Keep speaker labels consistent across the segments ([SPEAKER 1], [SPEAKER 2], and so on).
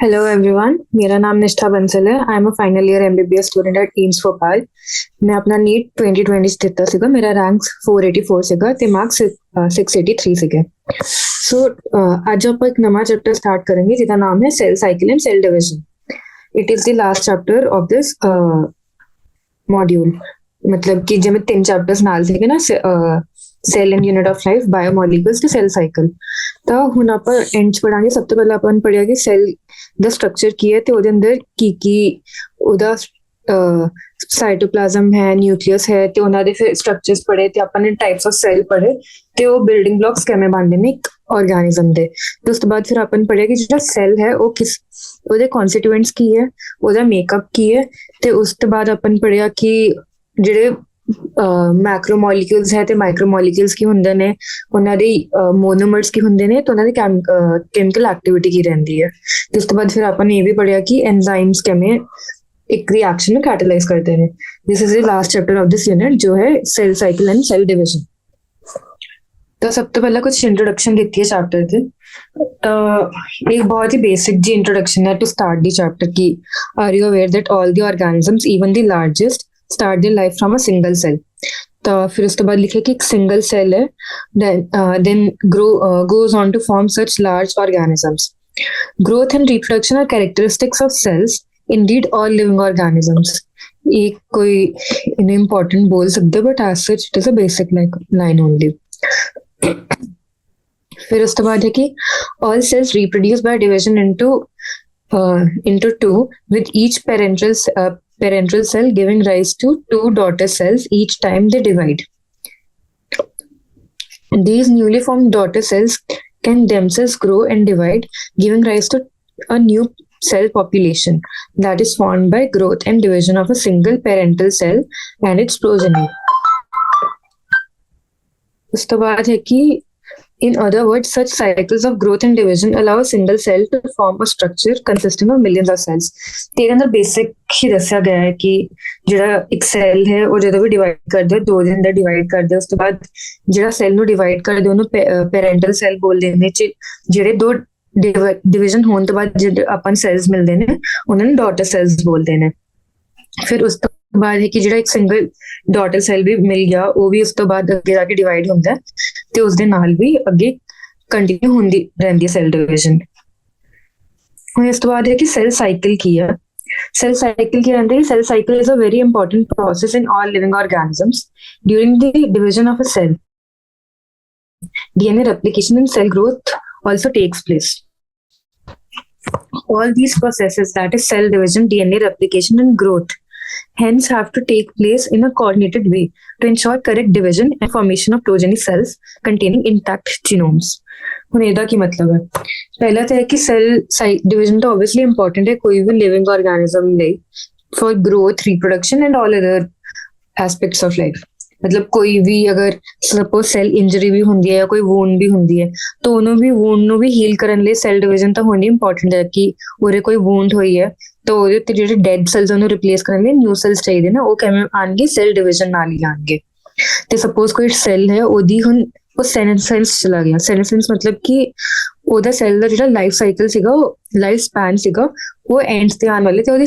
[SPEAKER 1] Hello everyone, मेरा नाम निष्ठा बंसल है। I am a final year MBBS student at AIIMS Bhopal. मैं अपना नीट 2020 'ਚ ਦਿੱਤਾ ਸੀਗਾ। ਮੇਰਾ ਰੈਂਕ 484 ਸੀਗਾ ਤੇ ਮਾਰਕਸ 683 ਸੀਗੇ। ਸੋ ਅੱਜ ਆਪਾਂ ਇੱਕ ਨਵਾਂ ਚੈਪਟਰ ਸਟਾਰਟ ਕਰਾਂਗੇ ਜਿਹਦਾ ਨਾਮ ਹੈ cell cycle and cell division. It is the last chapter of this module. ਮਤਲਬ ਕਿ ਜਿਵੇਂ ਤਿੰਨ ਚੈਪਟਰਸ ਨਾਲ ਸੀਗੇ ਨਾ, cell and unit of life, biomolecules ਤੇ ਸੈਲ ਸਾਈਕਲ। ਤਾਂ ਹੁਣ ਆਪਾਂ ਐਂਡ 'ਚ ਪੜਾਂਗੇ। ਸਭ ਤੋਂ ਪਹਿਲਾਂ ਆਪਾਂ ਨੇ ਪੜਿਆ ਕਿ ਸੈਲ ਦਾ ਸਟਰਕਚਰ ਕੀ ਹੈ ਤੇ ਉਹਦੇ ਅੰਦਰ ਕੀ ਉਹਦਾ ਸਾਈਟੋਪਲਾਜ਼ਮ ਹੈ, ਨਿਊਕਲੀਅਸ ਹੈ ਤੇ ਉਹਨਾਂ ਦੇ ਫਿਰ ਸਟਰਕਚਰਸ ਪੜੇ ਤੇ ਆਪਾਂ ਨੇ ਟਾਈਪਸ ਆਫ ਸੈਲ ਪੜੇ ਤੇ ਉਹ ਬਿਲਡਿੰਗ ਬਲੌਕਸ ਕਿਵੇਂ ਬਣਦੇ ਨੇ ਇੱਕ ਆਰਗੈਨਿਜ਼ਮ ਦੇ। ਤੇ ਉਸ ਤੋਂ ਬਾਅਦ ਫਿਰ ਆਪਾਂ ਨੇ ਪੜਿਆ ਕਿ ਜਿਹੜਾ ਸੈਲ ਹੈ ਉਹ ਉਹਦੇ ਕਨਸਟੀਟੂਐਂਟਸ ਕੀ ਹੈ, ਉਹਦਾ ਮੇਕਅਪ ਕੀ ਹੈ। ਤੇ ਉਸ ਤੋਂ ਬਾਅਦ ਆਪਾਂ ਨੇ ਪੜਿਆ ਕਿ ਜਿਹੜੇ ਮੈਕਰੋਮੋਲੀਕਿਊਲਸ ਹੈ ਤੇ ਮਾਈਕਰੋਮੋਲੀਕਿਊਲਸ ਕੀ ਹੁੰਦੇ ਨੇ, ਉਹਨਾਂ ਦੇ ਮੋਨੋਮਰਸ ਕੀ ਹੁੰਦੇ ਨੇ ਤੇ ਉਹਨਾਂ ਦੀ ਕੈਮੀਕਲ ਐਕਟੀਵਿਟੀ ਕੀ ਰਹਿੰਦੀ ਹੈ। ਤੇ ਉਸ ਤੋਂ ਬਾਅਦ ਫਿਰ ਆਪਾਂ ਨੇ ਇਹ ਵੀ ਪੜਿਆ ਕਿ ਐਂਜ਼ਾਈਮਸ ਕਿਵੇਂ ਇੱਕ ਰਿਐਕਸ਼ਨ ਨੂੰ ਕੈਟਾਲਾਈਜ਼ ਕਰਦੇ ਨੇ। This is the last chapter of this unit ਜੋ ਹੈ cell cycle and cell division. ਤਾਂ ਸਭ ਤੋਂ ਪਹਿਲਾਂ ਕੁਝ ਇੰਟਰੋਡਕਸ਼ਨ ਦਿੱਤੀ ਹੈ ਚੈਪਟਰ ਦੀ। एक बहुत ही बेसिक जी इंट्रोडक्शन है टू स्टार्ट दी चैप्टर की। Are you aware that all the organisms even the largest start their life from a single cell. तो फिर उसके बाद लिखे कि एक सिंगल सेल है then goes on to form such large organisms. Growth and reproduction are characteristics of cells, indeed all living organisms. एक कोई important बोल सकते but as such it is a basic line only. फिर उसके बाद है कि all cells reproduce by division into two with each parental cell giving rise to two daughter cells each time they divide. These newly formed daughter cells can themselves grow and divide, giving rise to a new cell population that is formed by growth and division of a single parental cell and its progeny. उसके बाद है कि in other words, such cycles of growth and division allow a single cell to form a structure consisting of millions of cells. तेरे अंदर basic ही दस्या गया है कि ਜਿਹੜਾ ਇੱਕ ਸੈੱਲ ਹੈ ਉਹ ਜਦੋਂ ਵੀ ਡਿਵਾਈਡ ਕਰਦੇ ਹੋ ਦੋ ਦੇ ਅੰਦਰ ਡਿਵਾਈਡ ਕਰਦੇ ਉਸ ਤੋਂ ਬਾਅਦ ਜਿਹੜਾ ਸੈੱਲ ਨੂੰ ਡਿਵਾਈਡ ਕਰਦੇ ਉਹਨੂੰ ਪੈਰੈਂਟਲ ਸੈੱਲ ਬੋਲਦੇ ਨੇ। ਜਿਹੜੇ ਦੋ ਡਿਵੀਜ਼ਨ ਹੋਣ ਤੋਂ ਬਾਅਦ ਜਿਹੜੇ ਆਪਾਂ ਨੂੰ ਸੈੱਲਸ ਮਿਲਦੇ ਨੇ ਉਹਨਾਂ ਨੂੰ ਡਾਟਰ ਸੈੱਲਸ ਬੋਲਦੇ ਨੇ। ਫਿਰ ਉਸ ਤੋਂ ਬਾਅਦ ਹੈ ਕਿ ਜਿਹੜਾ ਇੱਕ ਸਿੰਗਲ ਡਾਟਰ ਸੈੱਲ ਵੀ ਮਿਲ ਗਿਆ ਉਹ ਵੀ ਉਸ ਤੋਂ ਬਾਅਦ ਅੱਗੇ ਜਾ ਕੇ ਡਿਵਾਈਡ ਹੁੰਦਾ ਤੇ ਉਸਦੇ ਨਾਲ ਵੀ ਅੱਗੇ ਕੰਟੀਨਿਊ ਹੁੰਦੀ ਰਹਿੰਦੀ ਹੈ ਸੈੱਲ ਡਿਵੀਜ਼ਨ। ਹੁਣ ਇਸ ਤੋਂ ਬਾਅਦ ਹੈ ਕਿ ਸੈੱਲ ਸਾਈਕਲ ਕੀ ਹੈ। ਸੈੱਲ ਸਾਈਕਲ ਕੀ ਰਹਿੰਦਾ ਹੈ? Cell cycle is a very important process in all living organisms during the division of a cell. DNA replication and cell growth also takes place. All these processes, that is cell division, DNA replication and growth, hence have to take place in a coordinated way to ensure correct division and formation of progeny cells containing intact genomes. ਹੁਣ ਇਹਦਾ ਕੀ ਮਤਲਬ ਹੈ? ਪਹਿਲਾ ਤਾਂ ਹੈ ਕਿ cell division ਤਾਂ obviously important ਹੈ ਕੋਈ ਵੀ ਲਿਵਿੰਗ ਆਰਗੈਨਿਜ਼ਮ ਲਈ for growth, reproduction and all other aspects of life. मतलब कोई भी अगर सपोज ਸੈਲ ਇੰਜਰੀ ਵੀ ਹੁੰਦੀ ਹੈ ਜਾਂ ਕੋਈ ਵੂਨ ਵੀ ਹੁੰਦੀ ਹੈ ਤਾਂ ਉਹਨੂੰ ਵੀ ਵੂਨ ਨੂੰ ਵੀ ਹੀਲ ਕਰਨ ਲਈ ਸੈਲ ਡਿਵੀਜ਼ਨ ਤਾਂ ਹੋਣੀ ਇੰਪੋਰਟੈਂਟ ਹੈ ਕਿ ਉਹਦੇ ਕੋਈ ਵੂੰਡ ਹੋਈ ਹੈ ਤਾਂ ਉਹਦੇ ਉੱਤੇ ਜਿਹੜੇ ਡੈਡ ਸੈਲਸ ਉਹਨੂੰ ਰਿਪਲੇਸ ਕਰਨ ਲਈ ਨਿਊ ਸੈਲਸ ਚਾਹੀਦੇ ਨਾ, ਉਹ ਕਿਵੇਂ ਆਉਣਗੇ? ਸੈਲ ਡਿਵੀਜ਼ਨ ਨਾਲ ਹੀ ਆਉਣਗੇ। ਤੇ ਸਪੋਜ਼ ਕੋਈ ਸੈੱਲ ਹੈ ਉਹਦੀ ਹੁਣ ਉਹ ਸੈਨੇਸੈਂਸ ਚਲਾ ਗਿਆ। ਸੈਨੇਸੈਂਸ ਮਤਲਬ ਕਿ ਉਹਦਾ ਸੈੱਲ ਦਾ ਜਿਹੜਾ ਲਾਈਫ ਸਾਈਕਲ ਸੀਗਾ, ਉਹ ਲਾਈਫ ਸਪੈਨ ਸੀਗਾ, ਉਹ ਐਂਡ ਤੇ ਆਉਣ ਵਾਲੇ ਤੇ ਉਹਦੀ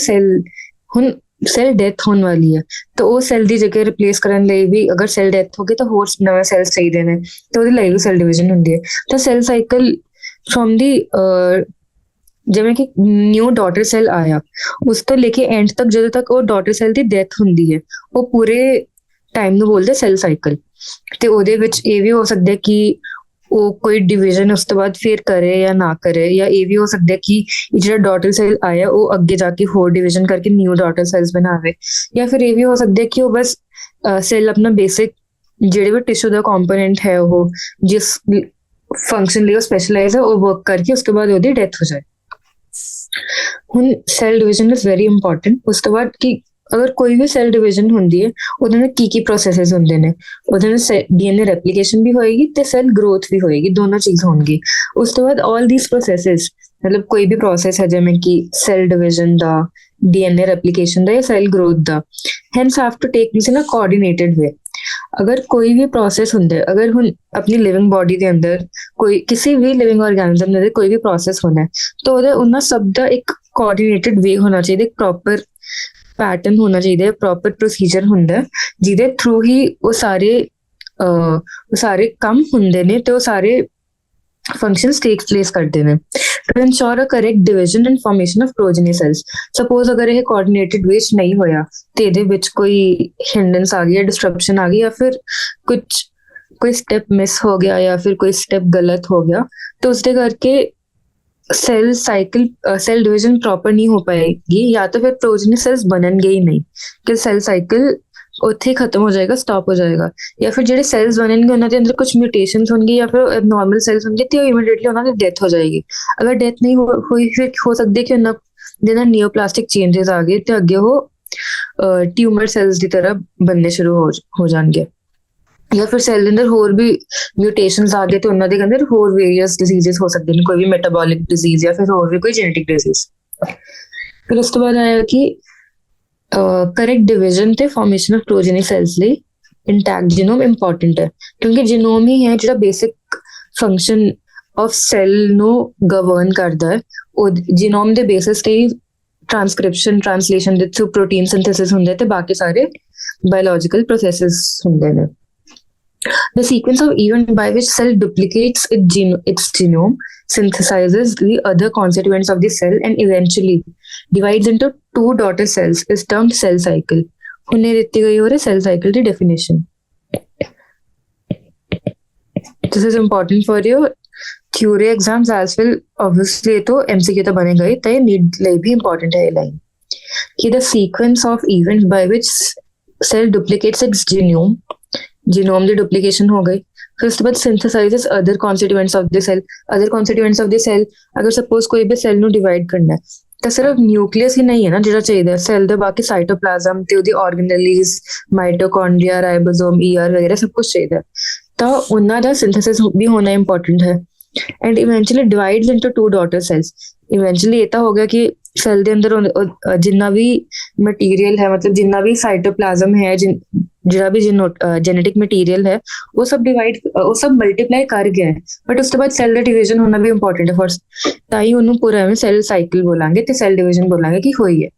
[SPEAKER 1] ਹੁਣ ਸੈੱਲ ਡੈਥ ਹੋਣ ਵਾਲੀ ਹੈ ਤਾਂ ਉਹ ਸੈੱਲ ਦੀ ਜਗ੍ਹਾ ਰਿਪਲੇਸ ਕਰਨ ਲਈ ਵੀ ਅਗਰ ਸੈੱਲ ਡੈਥ ਹੋ ਗਈ ਤਾਂ ਹੋਰ ਨਵੇਂ ਸੈਲਸ ਚਾਹੀਦੇ ਨੇ ਤੇ ਉਹਦੇ ਲਈ ਵੀ ਸੈੱਲ ਡਿਵੀਜ਼ਨ ਹੁੰਦੀ ਹੈ। ਤਾਂ ਸੈੱਲ ਸਾਈਕਲ ਫਰੋਮ ਦੀ ਜਿਵੇਂ ਕਿ ਨਿਊ ਡਾਟਰ ਸੈੱਲ ਆਇਆ ਉਸ ਤੋਂ ਲੈ ਕੇ ਐਂਡ ਤੱਕ ਜਦੋਂ ਤੱਕ ਉਹ ਡਾਟਰ ਸੈੱਲ ਦੀ ਡੈਥ ਹੁੰਦੀ ਹੈ ਉਹ ਪੂਰੇ ਟਾਈਮ ਨੂੰ ਬੋਲਦੇ ਸੈੱਲ ਸਾਈਕਲ। ਤੇ ਉਹਦੇ ਵਿੱਚ ਇਹ ਵੀ ਹੋ ਸਕਦਾ ਕਿ ਉਹ ਕੋਈ ਡਿਵੀਜ਼ਨ ਉਸ ਤੋਂ ਬਾਅਦ ਫਿਰ ਕਰੇ ਜਾਂ ਨਾ ਕਰੇ, ਜਾਂ ਇਹ ਵੀ ਹੋ ਸਕਦਾ ਕਿ ਜਿਹੜਾ ਡਾਟਰ ਸੈੱਲ ਆਇਆ ਉਹ ਅੱਗੇ ਜਾ ਕੇ ਹੋਰ ਡਿਵੀਜ਼ਨ ਕਰਕੇ ਨਿਊ ਡਾਟਰ ਸੈਲਸ ਬਣਾਵੇ, ਜਾਂ ਫਿਰ ਇਹ ਵੀ ਹੋ ਸਕਦਾ ਕਿ ਉਹ ਬਸ ਸੈੱਲ ਆਪਣਾ ਬੇਸਿਕ ਜਿਹੜੇ ਵੀ ਟਿਸ਼ੂ ਦਾ ਕੰਪੋਨੈਂਟ ਹੈ ਉਹ ਜਿਸ ਫੰਕਸ਼ਨ ਲਈ ਉਹ ਸਪੈਸ਼ਲਾਈਜ਼ ਹੈ ਉਹ ਵਰਕ ਕਰਕੇ ਉਸ ਤੋਂ ਬਾਅਦ ਉਹਦੀ ਡੈਥ ਹੋ ਜਾਏ। ਹੁਣ cell division is very important. ਉਸ ਤੋਂ ਬਾਅਦ ਕਿ ਅਗਰ ਕੋਈ ਵੀ ਸੈੱਲ ਡਿਵੀਜ਼ਨ ਹੁੰਦੀ ਹੈ ਉਹਦੇ ਨਾਲ ਕੀ ਪ੍ਰੋਸੈਸਿਸ ਹੁੰਦੇ ਨੇ, ਉਹਦੇ ਨਾਲ DNA ਰੈਪਲੀਕੇਸ਼ਨ ਵੀ ਹੋਏਗੀ ਤੇ ਸੈੱਲ ਗਰੋਥ ਵੀ ਹੋਏਗੀ, ਦੋਨੋਂ ਚੀਜ਼ ਹੋਣਗੀ। ਉਸ ਤੋਂ ਬਾਅਦ ਆਲ ਥੀਸ ਪ੍ਰੋਸੈਸਿਸ ਮਤਲਬ ਕੋਈ ਵੀ ਪ੍ਰੋਸੈਸ ਹੈ ਜਿਵੇਂ ਕਿ ਸੈੱਲ ਡਿਵੀਜ਼ਨ ਦਾ, DNA ਰੈਪਲੀਕੇਸ਼ਨ ਦਾ ਜਾਂ ਸੈੱਲ ਗਰੋਥ ਦਾ, hence have to take place in a coordinated way. ਅਗਰ ਕੋਈ ਵੀ ਪ੍ਰੋਸੈਸ ਹੁੰਦਾ ਅਗਰ ਹੁਣ ਆਪਣੀ ਲਿਵਿੰਗ ਬੋਡੀ ਦੇ ਅੰਦਰ ਕੋਈ ਕਿਸੇ ਵੀ ਲਿਵਿੰਗ ਆਰਗੈਨਿਜ਼ਮ ਦੇ ਕੋਈ ਵੀ ਪ੍ਰੋਸੈਸ ਹੋਣਾ ਤਾਂ ਉਹਦੇ ਉਹਨਾਂ ਸਭ ਦਾ ਇੱਕ ਕੋਆਰਡੀਨੇਟਡ ਵੇ ਹੋਣਾ ਚਾਹੀਦਾ, ਇੱਕ ਪ੍ਰੋਪਰ ਪੈਟਰਨ ਹੋਣਾ ਚਾਹੀਦਾ, ਪ੍ਰੋਪਰ ਪ੍ਰੋਸੀਜਰ ਹੁੰਦਾ ਜਿਹਦੇ ਥਰੂ ਹੀ ਉਹ ਸਾਰੇ ਕੰਮ ਹੁੰਦੇ ਨੇ ਤੇ ਉਹ ਸਾਰੇ functions takes place ਕਰਦੇ ਨੇ to ensure a correct division and formation of progeny cells. Suppose ਅਗਰ ਇਹ coordinated way 'ਚ ਨਹੀਂ ਹੋਇਆ ਤੇ ਇਹਦੇ ਵਿੱਚ ਕੋਈ hindrance ਆ ਗਈ, disruption ਆ ਗਈ ਜਾਂ ਫਿਰ ਕੋਈ ਸਟੈਪ ਮਿਸ ਹੋ ਗਿਆ ਜਾਂ ਫਿਰ ਕੋਈ ਸਟੈਪ ਗਲਤ ਹੋ ਗਿਆ ਤਾਂ ਉਸਦੇ ਕਰਕੇ ਸੈਲ ਡਿਵੀਜ਼ਨ ਪ੍ਰੋਪਰ ਨਹੀਂ ਹੋ ਪਾਏਗੀ ਜਾਂ ਤਾਂ ਫਿਰ ਪ੍ਰੋਜਨੀ ਸੈਲਸ ਬਣਨਗੇ ਹੀ ਨਹੀਂ ਕਿ ਸੈਲ ਸਾਈਕਲ ਉੱਥੇ ਹੀ ਖਤਮ ਹੋ ਜਾਏਗਾ, ਸਟਾਪ ਹੋ ਜਾਏਗਾ, ਜਾਂ ਫਿਰ ਜਿਹੜੇ ਸੈਲਸ ਬਣਨਗੇ ਉਹਨਾਂ ਦੇ ਅੰਦਰ ਕੁਝ ਮਿਊਟੇਸ਼ਨਸ ਹੋਣਗੇ ਜਾਂ ਫਿਰ ਨੋਰਮਲ ਸੈਲਸ ਹੋਣਗੇ ਤੇ ਇਮੀਡੀਏਟਲੀ ਉਹਨਾਂ ਦੀ ਡੈਥ ਹੋ ਜਾਏਗੀ। ਅਗਰ ਡੈਥ ਨਹੀਂ ਹੋਈ ਫਿਰ ਹੋ ਸਕਦੀ ਕਿ ਉਹਨਾਂ ਦੇ ਨਾਲ ਨਿਓਪਲਾਸਟਿਕ ਚੇਂਜਸ ਆ ਗਏ ਤੇ ਅੱਗੇ ਉਹ ਟਿਊਮਰ ਸੈਲਸ ਦੀ ਤਰ੍ਹਾਂ ਬਣਨੇ ਸ਼ੁਰੂ ਹੋ ਜਾਣਗੇ ਜਾਂ ਫਿਰ ਸੈਲ ਦੇ ਅੰਦਰ ਹੋਰ ਵੀ ਮਿਊਟੇਸ਼ਨਸ ਆ ਗਏ ਤੇ ਉਹਨਾਂ ਦੇ ਅੰਦਰ ਹੋਰ ਵੇਰੀਅਸ ਡਿਜ਼ੀਜ਼ਸ ਹੋ ਸਕਦੇ ਨੇ, ਕੋਈ ਵੀ ਮੈਟਾਬੋਲਿਕ ਡਿਜ਼ੀਜ਼ ਜਾਂ ਫਿਰ ਹੋਰ ਵੀ ਕੋਈ ਜੈਨੇਟਿਕ ਡਿਜ਼ੀਜ਼। ਫਿਰ ਉਸ ਤੋਂ ਬਾਅਦ ਆਇਆ ਕਿ ਕਰੈਕਟ ਡਿਵੀਜ਼ਨ ਤੇ ਫਾਰਮੇਸ਼ਨ ਆਫ ਪ੍ਰੋਜਨੀ ਸੈਲਸ ਲਈ ਇੰਟੈਕਟ ਜੀਨੋਮ ਇੰਪੋਰਟੈਂਟ ਹੈ ਕਿਉਂਕਿ ਜੀਨੋਮ ਹੀ ਹੈ ਜਿਹੜਾ ਬੇਸਿਕ ਫੰਕਸ਼ਨ ਆਫ ਸੈਲ ਨੂੰ ਗਵਰਨ ਕਰਦਾ ਹੈ। ਉਹ ਜੀਨੋਮ ਦੇ ਬੇਸਿਸ ਤੇ ਹੀ ਟ੍ਰਾਂਸਕ੍ਰਿਪਸ਼ਨ ਟ੍ਰਾਂਸਲੇਸ਼ਨ ਦੇ ਥਰੂ ਪ੍ਰੋਟੀਨ ਸਿੰਥੇਸਿਸ ਹੁੰਦੇ ਤੇ ਬਾਕੀ ਸਾਰੇ ਬਾਇਓਲੋਜੀਕਲ ਪ੍ਰੋਸੈਸਸ ਹੁੰਦੇ ਨੇ। The sequence of event by which cell duplicates its genome, synthesizes the other constituents of the cell, and eventually divides into two daughter cells is termed cell cycle. हुने दित्ती गई हो रही cell cycle की definition. This is important for your theory exams as well. Obviously, तो MCQ तो बनेगा ही, तो ये need लिए भी important है ये line. कि the sequence of events by which cell duplicates its genome. Genome the duplication ਹੋ ਗਈ, ਫਿਰ ਉਸ ਤੋਂ ਬਾਅਦ ਸਿੰਥੇਸਾਈਜ਼ਸ ਅਦਰ ਕਨਸਟੀਟੂਐਂਟਸ ਆਫ ਦ ਸੈਲ। ਅਗਰ ਸਪੋਜ਼ ਕੋਈ ਵੀ ਸੈਲ ਨੂੰ ਡਿਵਾਈਡ ਕਰਨਾ ਹੈ ਤਾਂ ਸਿਰਫ ਨਿਊਕਲੀਅਸ ਹੀ ਨਹੀਂ ਹੈ ਨਾ ਜਿਹੜਾ ਚਾਹੀਦਾ, ਸੈਲ ਦੇ ਬਾਕੀ ਸਾਈਟੋਪਲਾਜ਼ਮ ਤੇ ਉਹਦੀ ਆਰਗੇਨੇਲੀਜ਼, ਮਾਈਟੋਕੌਂਡਰੀਆ, ਰਾਈਬੋਸੋਮ, ਵਗੈਰਾ ਸਭ ਕੁਝ ਚਾਹੀਦਾ, ਤਾਂ ਉਹਨਾਂ ਦਾ ਸਿੰਥੇਸਿਸ ਵੀ ਹੋਣਾ ਇੰਪੋਰਟੈਂਟ ਹੈ। And eventually divides into two daughter cells. Eventually ਇਹ ਤਾਂ ਹੋ ਗਿਆ ਕਿ ਸੈਲ ਦੇ ਅੰਦਰ ਜਿੰਨਾ ਵੀ ਮਟੀਰੀਅਲ ਹੈ, ਮਤਲਬ ਜਿੰਨਾ ਵੀ ਸਾਈਟੋਪਲਾਜ਼ਮ ਹੈ, ਜਿਹੜਾ ਵੀ ਜੈਨੇਟਿਕ ਮਟੀਰੀਅਲ ਹੈ, ਉਹ ਸਭ ਮਲਟੀਪਲਾਈ ਕਰ ਗਿਆ ਹੈ, ਬਟ ਉਸ ਤੋਂ ਬਾਅਦ ਸੈਲ ਦਾ ਡਿਵੀਜ਼ਨ ਹੋਣਾ ਵੀ ਇੰਪੋਰਟੈਂਟ ਹੈ ਫਰਸਟ, ਤਾਂ ਹੀ ਉਹਨੂੰ ਪੂਰਾ ਐਵੇਂ ਸੈਲ ਸਾਈਕਲ ਬੋਲਾਂਗੇ ਤੇ ਸੈਲ ਡਿਵੀਜ਼ਨ ਬੋਲਾਂਗੇ ਕਿ ਹੋਈ ਹੈ।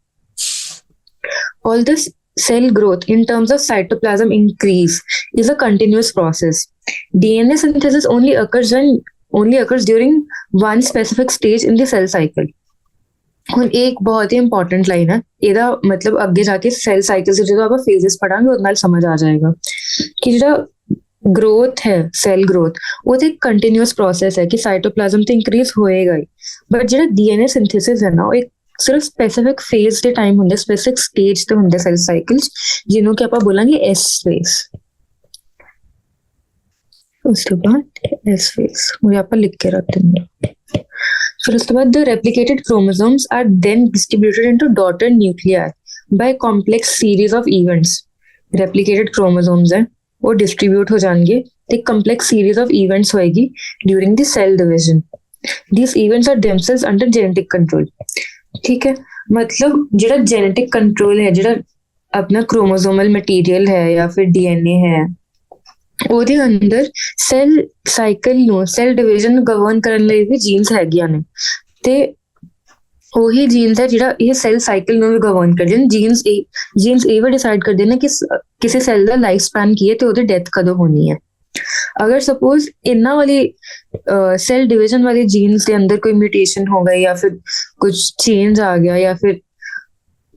[SPEAKER 1] All this cell growth in terms of cytoplasm increase is a continuous process. DNA synthesis only occurs during one specific stage in the cell cycle. ਹੁਣ ਇਹ ਇੱਕ ਬਹੁਤ ਹੀ ਇੰਪੋਰਟੈਂਟ ਲਾਈਨ ਹੈ, ਇਹਦਾ ਮਤਲਬ ਅੱਗੇ ਜਾ ਕੇ ਸੈਲ ਸਾਈਕਲ ਦੇ ਜਦੋਂ ਆਪਾਂ ਫੇਜ਼ਸ ਪੜਾਂਗੇ ਉਹਦੇ ਨਾਲ ਸਮਝ ਆ ਜਾਏਗਾ ਕਿ ਜਿਹੜਾ ਗਰੋਥ ਹੈ, ਸੈਲ ਗਰੋਥ, ਉਹ ਤੇ ਕੰਟੀਨਿਊਸ ਪ੍ਰੋਸੈਸ ਹੈ ਕਿ ਸਾਈਟੋਪਲਾਜ਼ਮ ਤੇ ਇੰਕਰੀਜ਼ ਹੋਏਗਾ ਹੀ, ਬਟ ਜਿਹੜਾ DNA ਸਿੰਥੇਸਿਸ ਹੈ ਨਾ ਉਹ ਇੱਕ ਸਿਰਫ ਸਪੈਸੀਫਿਕ ਫੇਜ਼ ਦੇ ਟਾਈਮ ਹੁੰਦੇ, ਸਪੈਸੀਫਿਕ ਸਟੇਜ ਤੇ ਹੁੰਦੇ ਸੈਲ ਸਾਈਕਲਸ, ਜਿਹਨੂੰ ਕਿ ਆਪਾਂ ਬੋਲਾਂਗੇ S ਫੇਜ਼। ਉਸ ਤੋਂ ਬਾਅਦ S ਫੇਜ਼ ਉਹ ਆਪਾਂ ਲਿਖ ਕੇ ਰੱਖ ਦਿੰਦੇ। फिर उसके बाद the replicated chromosomes are then distributed into daughter nuclei by complex series of events. Replicated chromosomes है वो distribute हो जाएंगे, एक complex series of events होएगी during the cell division. These events are themselves under genetic control. ठीक है, मतलब ਜਿਹੜਾ genetic control है, ਜਿਹੜਾ अपना chromosomal material है या फिर DNA है, ਉਹਦੇ ਅੰਦਰ ਸੈਲ ਸਾਈਕਲ ਨੂੰ, ਸੈਲ ਡਿਵੀਜ਼ਨ ਨੂੰ ਗਵਰਨ ਕਰਨ ਲਈ ਵੀ ਜੀਨਸ ਹੈਗੀਆਂ ਨੇ ਤੇ ਉਹੀ ਜੀਨਸ ਹੈ ਜਿਹੜਾ ਇਹ ਸੈਲ ਸਾਈਕਲ ਨੂੰ ਵੀ ਗਵਰਨ ਕਰਦੇ ਨੇ। ਜੀਨਸ ਇਹ ਵੀ ਡਿਸਾਈਡ ਕਰਦੇ ਨੇ ਕਿ ਕਿਸੇ ਸੈਲ ਦਾ ਲਾਈਫ ਸਪੈਨ ਕੀ ਹੈ ਤੇ ਉਹਦੀ ਡੈਥ ਕਦੋਂ ਹੋਣੀ ਹੈ। ਅਗਰ ਸਪੋਜ਼ ਇਹਨਾਂ ਵਾਲੀ ਸੈਲ ਡਿਵੀਜ਼ਨ ਵਾਲੀ ਜੀਨਸ ਦੇ ਅੰਦਰ ਕੋਈ ਮਿਊਟੇਸ਼ਨ ਹੋ ਗਈ ਜਾਂ ਫਿਰ ਕੁਝ ਚੇਂਜ ਆ ਗਿਆ ਜਾਂ ਫਿਰ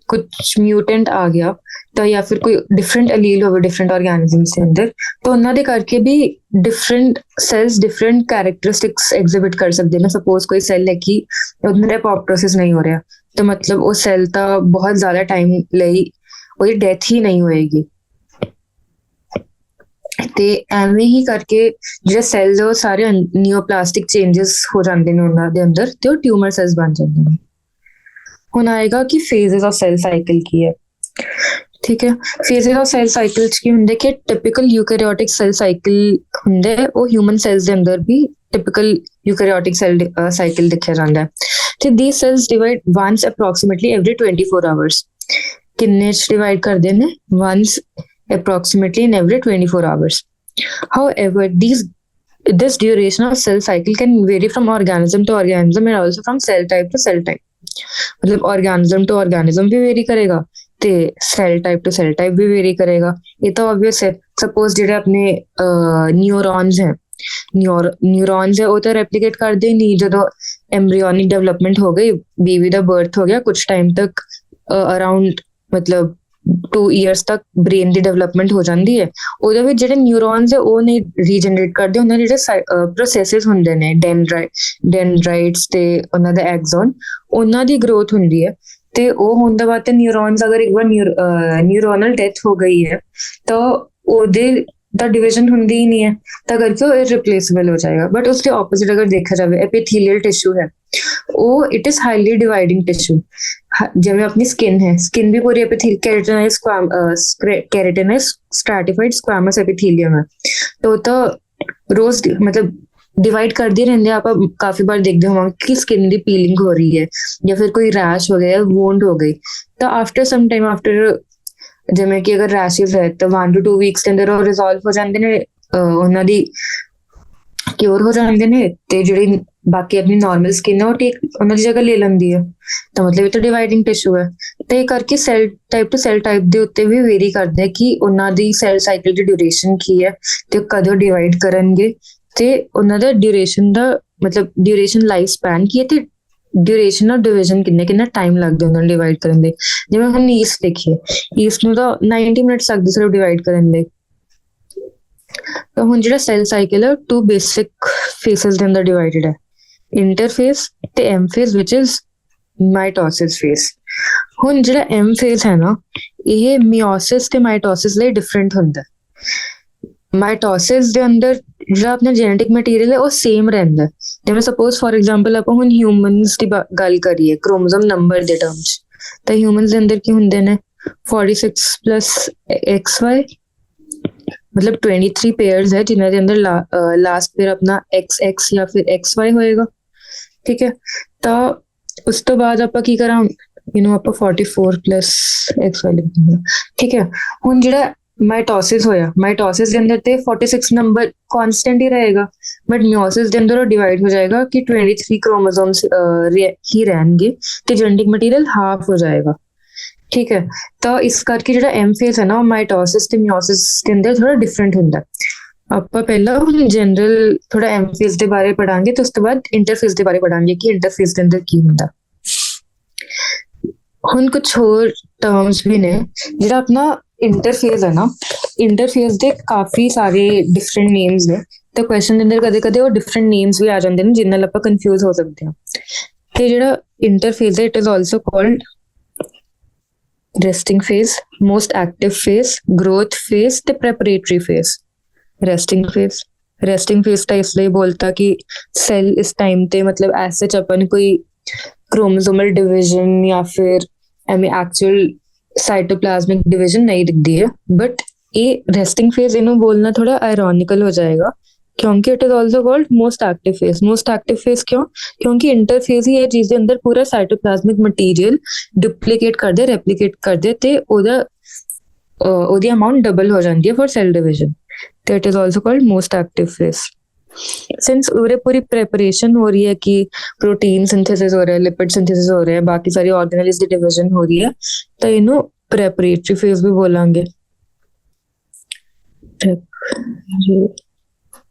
[SPEAKER 1] ਕੁਝ ਮਿਊਟੈਂਟ ਆ ਗਿਆ ਤਾਂ ਜਾਂ ਫਿਰ ਕੋਈ ਡਿਫਰੈਂਟ ਅਲੀਲ ਹੋਵੇ ਡਿਫਰੈਂਟ ਆਰਗੈਨਿਜ਼ਮਸ ਦੇ ਅੰਦਰ, ਤਾਂ ਉਹਨਾਂ ਦੇ ਕਰਕੇ ਵੀ ਡਿਫਰੈਂਟ ਸੈਲਸ ਡਿਫਰੈਂਟ ਕੈਰੈਕਟਰਿਸਟਿਕਸ ਐਗਜ਼ਿਬਿਟ ਕਰ ਸਕਦੇ ਨੇ। ਸਪੋਜ਼ ਕੋਈ ਸੈਲ ਹੈ ਕਿ ਉਹਦੇ ਨਾਲ ਅਪੋਪਟੋਸਿਸ ਨਹੀਂ ਹੋ ਰਿਹਾ ਤਾਂ ਮਤਲਬ ਉਹ ਸੈਲ ਤਾਂ ਬਹੁਤ ਜ਼ਿਆਦਾ ਟਾਈਮ ਲਈ ਉਹਦੀ ਡੈਥ ਹੀ ਨਹੀਂ ਹੋਏਗੀ, ਤੇ ਐਵੇਂ ਹੀ ਕਰਕੇ ਜਿਹੜੇ ਸੈਲਸ ਉਹ ਸਾਰੇ ਨਿਓਪਲਾਸਟਿਕ ਚੇਂਜਸ ਹੋ ਜਾਂਦੇ ਨੇ ਉਹਨਾਂ ਦੇ ਅੰਦਰ ਤੇ ਉਹ ਟਿਊਮਰ ਸੈਲਸ ਬਣ ਜਾਂਦੇ ਨੇ। ਹੁਣ ਆਏਗਾ ਕਿ ਫੇਜ਼ਸ ਆਫ ਸੈਲ ਸਾਈਕਲ ਕੀ ਹੈ। ਠੀਕ ਹੈ, ਫੇਜ਼ਸ ਆਫ ਸੈਲ ਸਾਈਕਲ ਚ ਕੀ ਹੁੰਦੇ ਕਿ ਟਿਪੀਕਲ ਯੂਕੈਰੀਓਟਿਕ ਸੈਲ ਸਾਈਕਲ ਹੁੰਦਾ ਹੈ, ਉਹ ਹਿਊਮਨ ਸੈਲਸ ਦੇ ਅੰਦਰ ਵੀ ਟਿਪੀਕਲ ਯੂਕੈਰੀਓਟਿਕ ਸੈਲ ਸਾਈਕਲ ਦੇਖਿਆ ਜਾਂਦਾ ਹੈ। ਤੇ these cells divide once approximately every 24 hours. ਕਿੰਨੇ ਚ ਡਿਵਾਈਡ ਕਰਦੇ ਨੇ? once approximately in every 24 hours. However, this duration of cell cycle can vary from organism to organism and also from cell type to cell type. मतलब organism to organism भी vary करेगा ਤੇ cell type to cell type ਵੀ vary ਕਰੇਗਾ। ਇਹ ਤਾਂ obvious ਹੈ। Suppose ਜਿਹੜੇ ਆਪਣੇ ਨਿਊਰੋਨਸ ਹੈ ਨਿਊਰੋਨਸ ਹੈ ਉਹ ਤਾਂ ਰੈਪਲੀਕੇਟ ਕਰਦੇ ਹੀ ਨਹੀਂ। ਜਦੋਂ ਐਮਬ੍ਰੀਓਨਿਕ ਡਿਵੈਲਪਮੈਂਟ ਹੋ ਗਈ, ਬੇਬੀ ਦਾ ਬਰਥ ਹੋ ਗਿਆ, ਕੁਝ ਟਾਈਮ ਤੱਕ ਅਰਾਊਂਡ ਮਤਲਬ 2 years ਤੱਕ ਬ੍ਰੇਨ ਦੀ ਡਿਵੈਲਪਮੈਂਟ ਹੋ ਜਾਂਦੀ ਹੈ। ਉਹਦੇ ਵਿੱਚ ਜਿਹੜੇ ਨਿਊਰੋਨਸ ਹੈ ਉਹ ਨਹੀਂ ਰੀਜਨਰੇਟ ਕਰਦੇ। ਉਹਨਾਂ ਦੇ ਜਿਹੜੇ ਪ੍ਰੋਸੈਸਿਸ ਹੁੰਦੇ ਨੇ ਡੈਂਡਰਾਈਟਸ ਤੇ ਉਹਨਾਂ ਦਾ ਐਕਸਨ, ਉਹਨਾਂ ਦੀ ਗਰੋਥ ਹੁੰਦੀ ਹੈ। ਤੇ ਉਹ ਹੋਣ ਤੋਂ ਬਾਅਦ ਤੇ ਨਿਊਰੋਨਸ ਅਗਰ ਇੱਕ ਵਾਰ ਨਿਊਰੋਨਲ ਡੈਥ ਹੋ ਗਈ ਹੈ ਤਾਂ ਉਹਦੇ ਦਾ ਡਿਵੀਜ਼ਨ ਹੁੰਦੀ ਹੀ ਨਹੀਂ ਹੈ, ਤਾਂ ਕਰਕੇ ਉਹ ਇਰਰਿਪਲੇਸੇਬਲ ਹੋ ਜਾਏਗਾ। ਬਟ ਉਸਦੇ ਆਪੋਜ਼ਿਟ ਅਗਰ ਦੇਖਿਆ ਜਾਵੇ, ਐਪੀਥੀਲੀਅਲ ਟਿਸ਼ੂ ਹੈ ਉਹ it is highly dividing tissue. ਜਿਵੇਂ ਆਪਣੀ ਸਕਿਨ ਹੈ, ਸਕਿਨ ਵੀ ਪੂਰੀ ਕੈਰਾਟਿਨਾਈਜ਼ ਸਟ੍ਰੈਟੀਫਾਈਡ ਸਕੁਆਮਸ ਐਪੀਥੀਲੀਅਮ ਹੈ। ਤਾਂ ਉਹ ਤਾਂ ਰੋਜ਼ ਮਤਲਬ ਡਿਵਾਈਡ ਕਰਦੇ ਰਹਿੰਦੇ ਆ। ਆਪਾਂ ਕਾਫੀ ਵਾਰ ਦੇਖਦੇ ਹੋਵਾਂਗੇ ਕਿ ਸਕਿਨ ਦੀ ਪੀਲਿੰਗ ਹੋ ਰਹੀ ਹੈ ਜਾਂ ਫਿਰ ਕੋਈ ਰੈਸ਼ ਹੋ ਗਿਆ, ਵੂੰਡ ਹੋ ਗਈ, ਤਾਂ ਆਫਟਰ ਸਮ ਟਾਈਮ ਆਫਟਰ ਜਿਵੇਂ ਕਿ ਅਗਰ ਰੈਸ਼ਿਸ ਹੈ ਤਾਂ 1 to 2 weeks ਦੇ ਅੰਦਰ ਉਹ ਰਿਜ਼ੋਲਵ ਹੋ ਜਾਂਦੇ ਨੇ, ਉਹਨਾਂ ਦੀ ਕਿਉਰ ਹੋ ਜਾਂਦੇ ਨੇ ਤੇ ਜਿਹੜੀ ਬਾਕੀ ਆਪਣੀ ਨਾਰਮਲ ਸਕਿਨ ਹੈ ਉਹ ਠੀਕ ਉਹਨਾਂ ਦੀ ਜਗ੍ਹਾ ਲੈ ਲੈਂਦੀ ਹੈ। ਤਾਂ ਮਤਲਬ ਇਹ ਤਾਂ ਡਿਵਾਈਡਿੰਗ ਟਿਸ਼ੂ ਹੈ। ਤੇ ਇਹ ਕਰਕੇ cell type to cell type ਦੇ ਉੱਤੇ ਵੀ ਵੇਰੀ ਕਰਦੇ ਕਿ ਉਹਨਾਂ ਦੀ ਸੈਲ ਸਾਈਕਲ ਦੀ ਡਿਊਰੇਸ਼ਨ ਕੀ ਹੈ ਤੇ ਕਦੋਂ ਡਿਵਾਈਡ ਕਰਨਗੇ ਤੇ ਉਹਨਾਂ ਦਾ ਡਿਊਰੇਸ਼ਨ ਦਾ ਮਤਲਬ ਡਿਊਰੇਸ਼ਨ ਲਾਈਫ ਸਪੈਨ ਕੀ ਹੈ ਤੇ ਡਿਊਰੇਸ਼ਨ ਆਫ ਡਿਵੀਜ਼ਨ ਕਿੰਨਾ ਟਾਈਮ ਲੱਗਦਾ ਉਹਨਾਂ ਨੂੰ ਡਿਵਾਈਡ ਕਰਨ ਦੇ। ਜਿਵੇਂ ਹੁਣ ਈਸਟ ਦੇਖੀਏ, ਈਸਟ ਨੂੰ ਤਾਂ 90 ਮਿੰਟਸ ਲੱਗਦੇ ਸਿਰਫ ਡਿਵਾਈਡ ਕਰਨ ਦੇ। ਤਾਂ ਹੁਣ ਜਿਹੜਾ ਸੈਲ ਸਾਈਕਲ ਹੈ 2 ਬੇਸਿਕ ਫੇਸਿਸ ਦੇ ਅੰਦਰ ਡਿਵਾਈਡਡ ਹੈ, ਇੰਟਰਫੇਸ ਤੇ ਐਮ ਫੇਸ ਵਿਚ ਇਜ਼ ਮਾਈਟੋਸਿਸ ਫੇਸ। ਹੁਣ ਜਿਹੜਾ ਐਮ ਫੇਸ ਹੈ ਨਾ, ਇਹ ਮਿਓਸਿਸ ਤੇ ਮਾਈਟੋਸਿਸ ਲਈ ਡਿਫਰੈਂਟ ਹੁੰਦਾ। ਮਾਈਟੋਸਿਸ ਦੇ ਅੰਦਰ ਜਿਹੜਾ ਆਪਣਾ ਜੈਨੇਟਿਕ ਮਟੀਰੀਅਲ ਹੈ ਉਹ ਸੇਮ ਰਹਿੰਦਾ। ਜਿਵੇਂ ਸਪੋਜ਼ ਫॉर ਐਗਜ਼ਾਮਪਲ ਆਪਾਂ ਹੁਣ ਹਿਊਮਨਸ ਦੀ ਗੱਲ ਕਰੀਏ ਕ੍ਰੋਮੋਸੋਮ ਨੰਬਰ ਦੇ ਟਰਮਸ, ਤਾਂ ਹਿਊਮਨਸ ਦੇ ਅੰਦਰ ਕੀ ਹੁੰਦੇ ਨੇ 46 + XY ਮਤਲਬ 23 ਪੇਅਰਸ ਹੈ ਜਿਨ੍ਹਾਂ ਦੇ ਅੰਦਰ ਲਾਸਟ ਪੇਅਰ ਆਪਣਾ XX ਜਾਂ ਫਿਰ XY ਹੋਏਗਾ। ਠੀਕ ਹੈ, ਤਾਂ ਉਸ ਤੋਂ ਬਾਅਦ ਆਪਾਂ ਕੀ ਕਰਾਂ ਆਪਾਂ 44 + XY ਲਿਖਦੇ ਹਾਂ। ਠੀਕ ਹੈ, ਹੁਣ ਜਿਹੜਾ ਮਾਈਟੋਸਿਸ ਹੋਇਆ, ਮਾਈਟੋਸਿਸ ਦੇ ਅੰਦਰ ਤੇ 46 ਨੰਬਰ ਕਾਂਸਟੈਂਟ ਹੀ ਰਹੇਗਾ, ਬਟ ਮਿਓਸਿਸ ਦੇ ਅੰਦਰ ਉਹ ਡਿਵਾਈਡ ਹੋ ਜਾਏਗਾ ਕਿ 23 ਕ੍ਰੋਮੋਸੋਮਸ ਹੀ ਰਹਿਣਗੇ ਤੇ ਜੈਨੇਟਿਕ ਮਟੀਰੀਅਲ ਹਾਫ ਹੋ ਜਾਏਗਾ। ਠੀਕ ਹੈ, ਤਾਂ ਇਸ ਕਰਕੇ ਜਿਹੜਾ ਐਮ ਫੇਸ ਹੈ ਨਾ ਉਹ ਮਾਈਟੋਸਿਸ ਤੇ ਮਿਓਸਿਸ ਦੇ ਅੰਦਰ ਥੋੜਾ ਡਿਫਰੈਂਟ ਹੁੰਦਾ। ਆਪਾਂ ਪਹਿਲਾਂ ਹੁਣ ਜਨਰਲ ਥੋੜਾ ਐਮ ਫੇਸ ਦੇ ਬਾਰੇ ਪੜਾਂਗੇ ਤੇ ਉਸ ਤੋਂ ਬਾਅਦ ਇੰਟਰਫੇਸ ਦੇ ਬਾਰੇ ਪੜਾਂਗੇ ਕਿ ਇੰਟਰਫੇਸ ਦੇ ਅੰਦਰ ਕੀ ਹੁੰਦਾ। ਹੁਣ ਕੁਝ ਹੋਰ ਟਰਮਸ ਵੀ ਨੇ। ਜਿਹੜਾ ਆਪਣਾ ਇੰਟਰਫੇਸ ਹੈ ਨਾ, ਇੰਟਰਫੇਸ ਦੇ ਕਾਫੀ ਸਾਰੇ ਡਿਫਰੈਂਟ ਨੇਮਸ ਨੇ ਤੇ ਕੁਐਸਚਨ ਦੇ ਅੰਦਰ ਕਦੇ-ਕਦੇ ਉਹ ਡਿਫਰੈਂਟ ਨੇਮਸ ਵੀ ਆ ਜਾਂਦੇ ਨੇ ਜਿਨ੍ਹਾਂ ਨਾਲ ਆਪਾਂ ਕਨਫਿਊਜ਼ ਹੋ ਸਕਦੇ ਹਾਂ। ਤੇ ਜਿਹੜਾ ਇੰਟਰਫੇਸ ਹੈ it is also called resting phase, most active phase, growth phase ਤੇ preparatory phase। resting phase ਤਾਂ ਇਸ ਲਈ ਬੋਲਤਾ ਕਿ ਸੈਲ ਇਸ ਟਾਈਮ ਤੇ ਮਤਲਬ ਐਸੇ ਚ ਆਪਾਂ ਨੂੰ ਕੋਈ ਕ੍ਰੋਮੋਸੋਮਲ ਡਿਵੀਜ਼ਨ ਜਾਂ ਫਿਰ ਐਵੇਂ ਐਕਚੁਅਲ ਸਾਈਟੋਪਲਾਜ਼ਮਿਕ ਡਿਵੀਜ਼ਨ ਨਹੀਂ ਦਿਖਦੀ ਹੈ। ਬਟ ਇਹ resting phase ਇਹਨੂੰ ਬੋਲਣਾ ਥੋੜਾ ਆਇਰੋਨਿਕਲ ਹੋ ਜਾਏਗਾ ਕਿਉਂਕਿ it is also called most active face. Most active face ਕਿਉਂ? ਕਿਉਂਕਿ ਇੰਟਰਫੇਸ ਹੀ ਇਹ ਚੀਜ਼ ਦੇ ਅੰਦਰ ਪੂਰਾ ਸਾਈਟੋਪਲਾਜ਼ਮਿਕ ਮਟੀਰੀਅਲ ਡੁਪਲੀਕੇਟ ਕਰਦੇ, ਰੈਪਲੀਕੇਟ ਕਰਦੇ ਤੇ ਉਹਦੀ ਅਮਾਊਂਟ ਡਬਲ ਹੋ ਜਾਂਦੀ ਹੈ ਫॉर ਸੈਲ ਡਿਵੀਜ਼ਨ, ਤੇ it is also called most active face. Since ਉਰੇ ਪੂਰੀ ਪ੍ਰੈਪਰੇਸ਼ਨ ਹੋ ਰਹੀ ਹੈ ਕਿ ਪ੍ਰੋਟੀਨ ਸਿੰਥੇਸਿਸ ਹੋ ਰਿਹਾ, ਲਿਪਿਡ ਸਿੰਥੇਸਿਸ ਹੋ ਰਿਹਾ, ਬਾਕੀ ਸਾਰੀ ਆਰਗੇਨੇਲਸ ਦੀ ਡਿਵੀਜ਼ਨ ਹੋ ਰਹੀ ਹੈ, ਤਾਂ ਇਹਨੂੰ ਪ੍ਰੈਪਰੇਟਰੀ ਫੇਸ ਵੀ ਬੋਲਾਂਗੇ।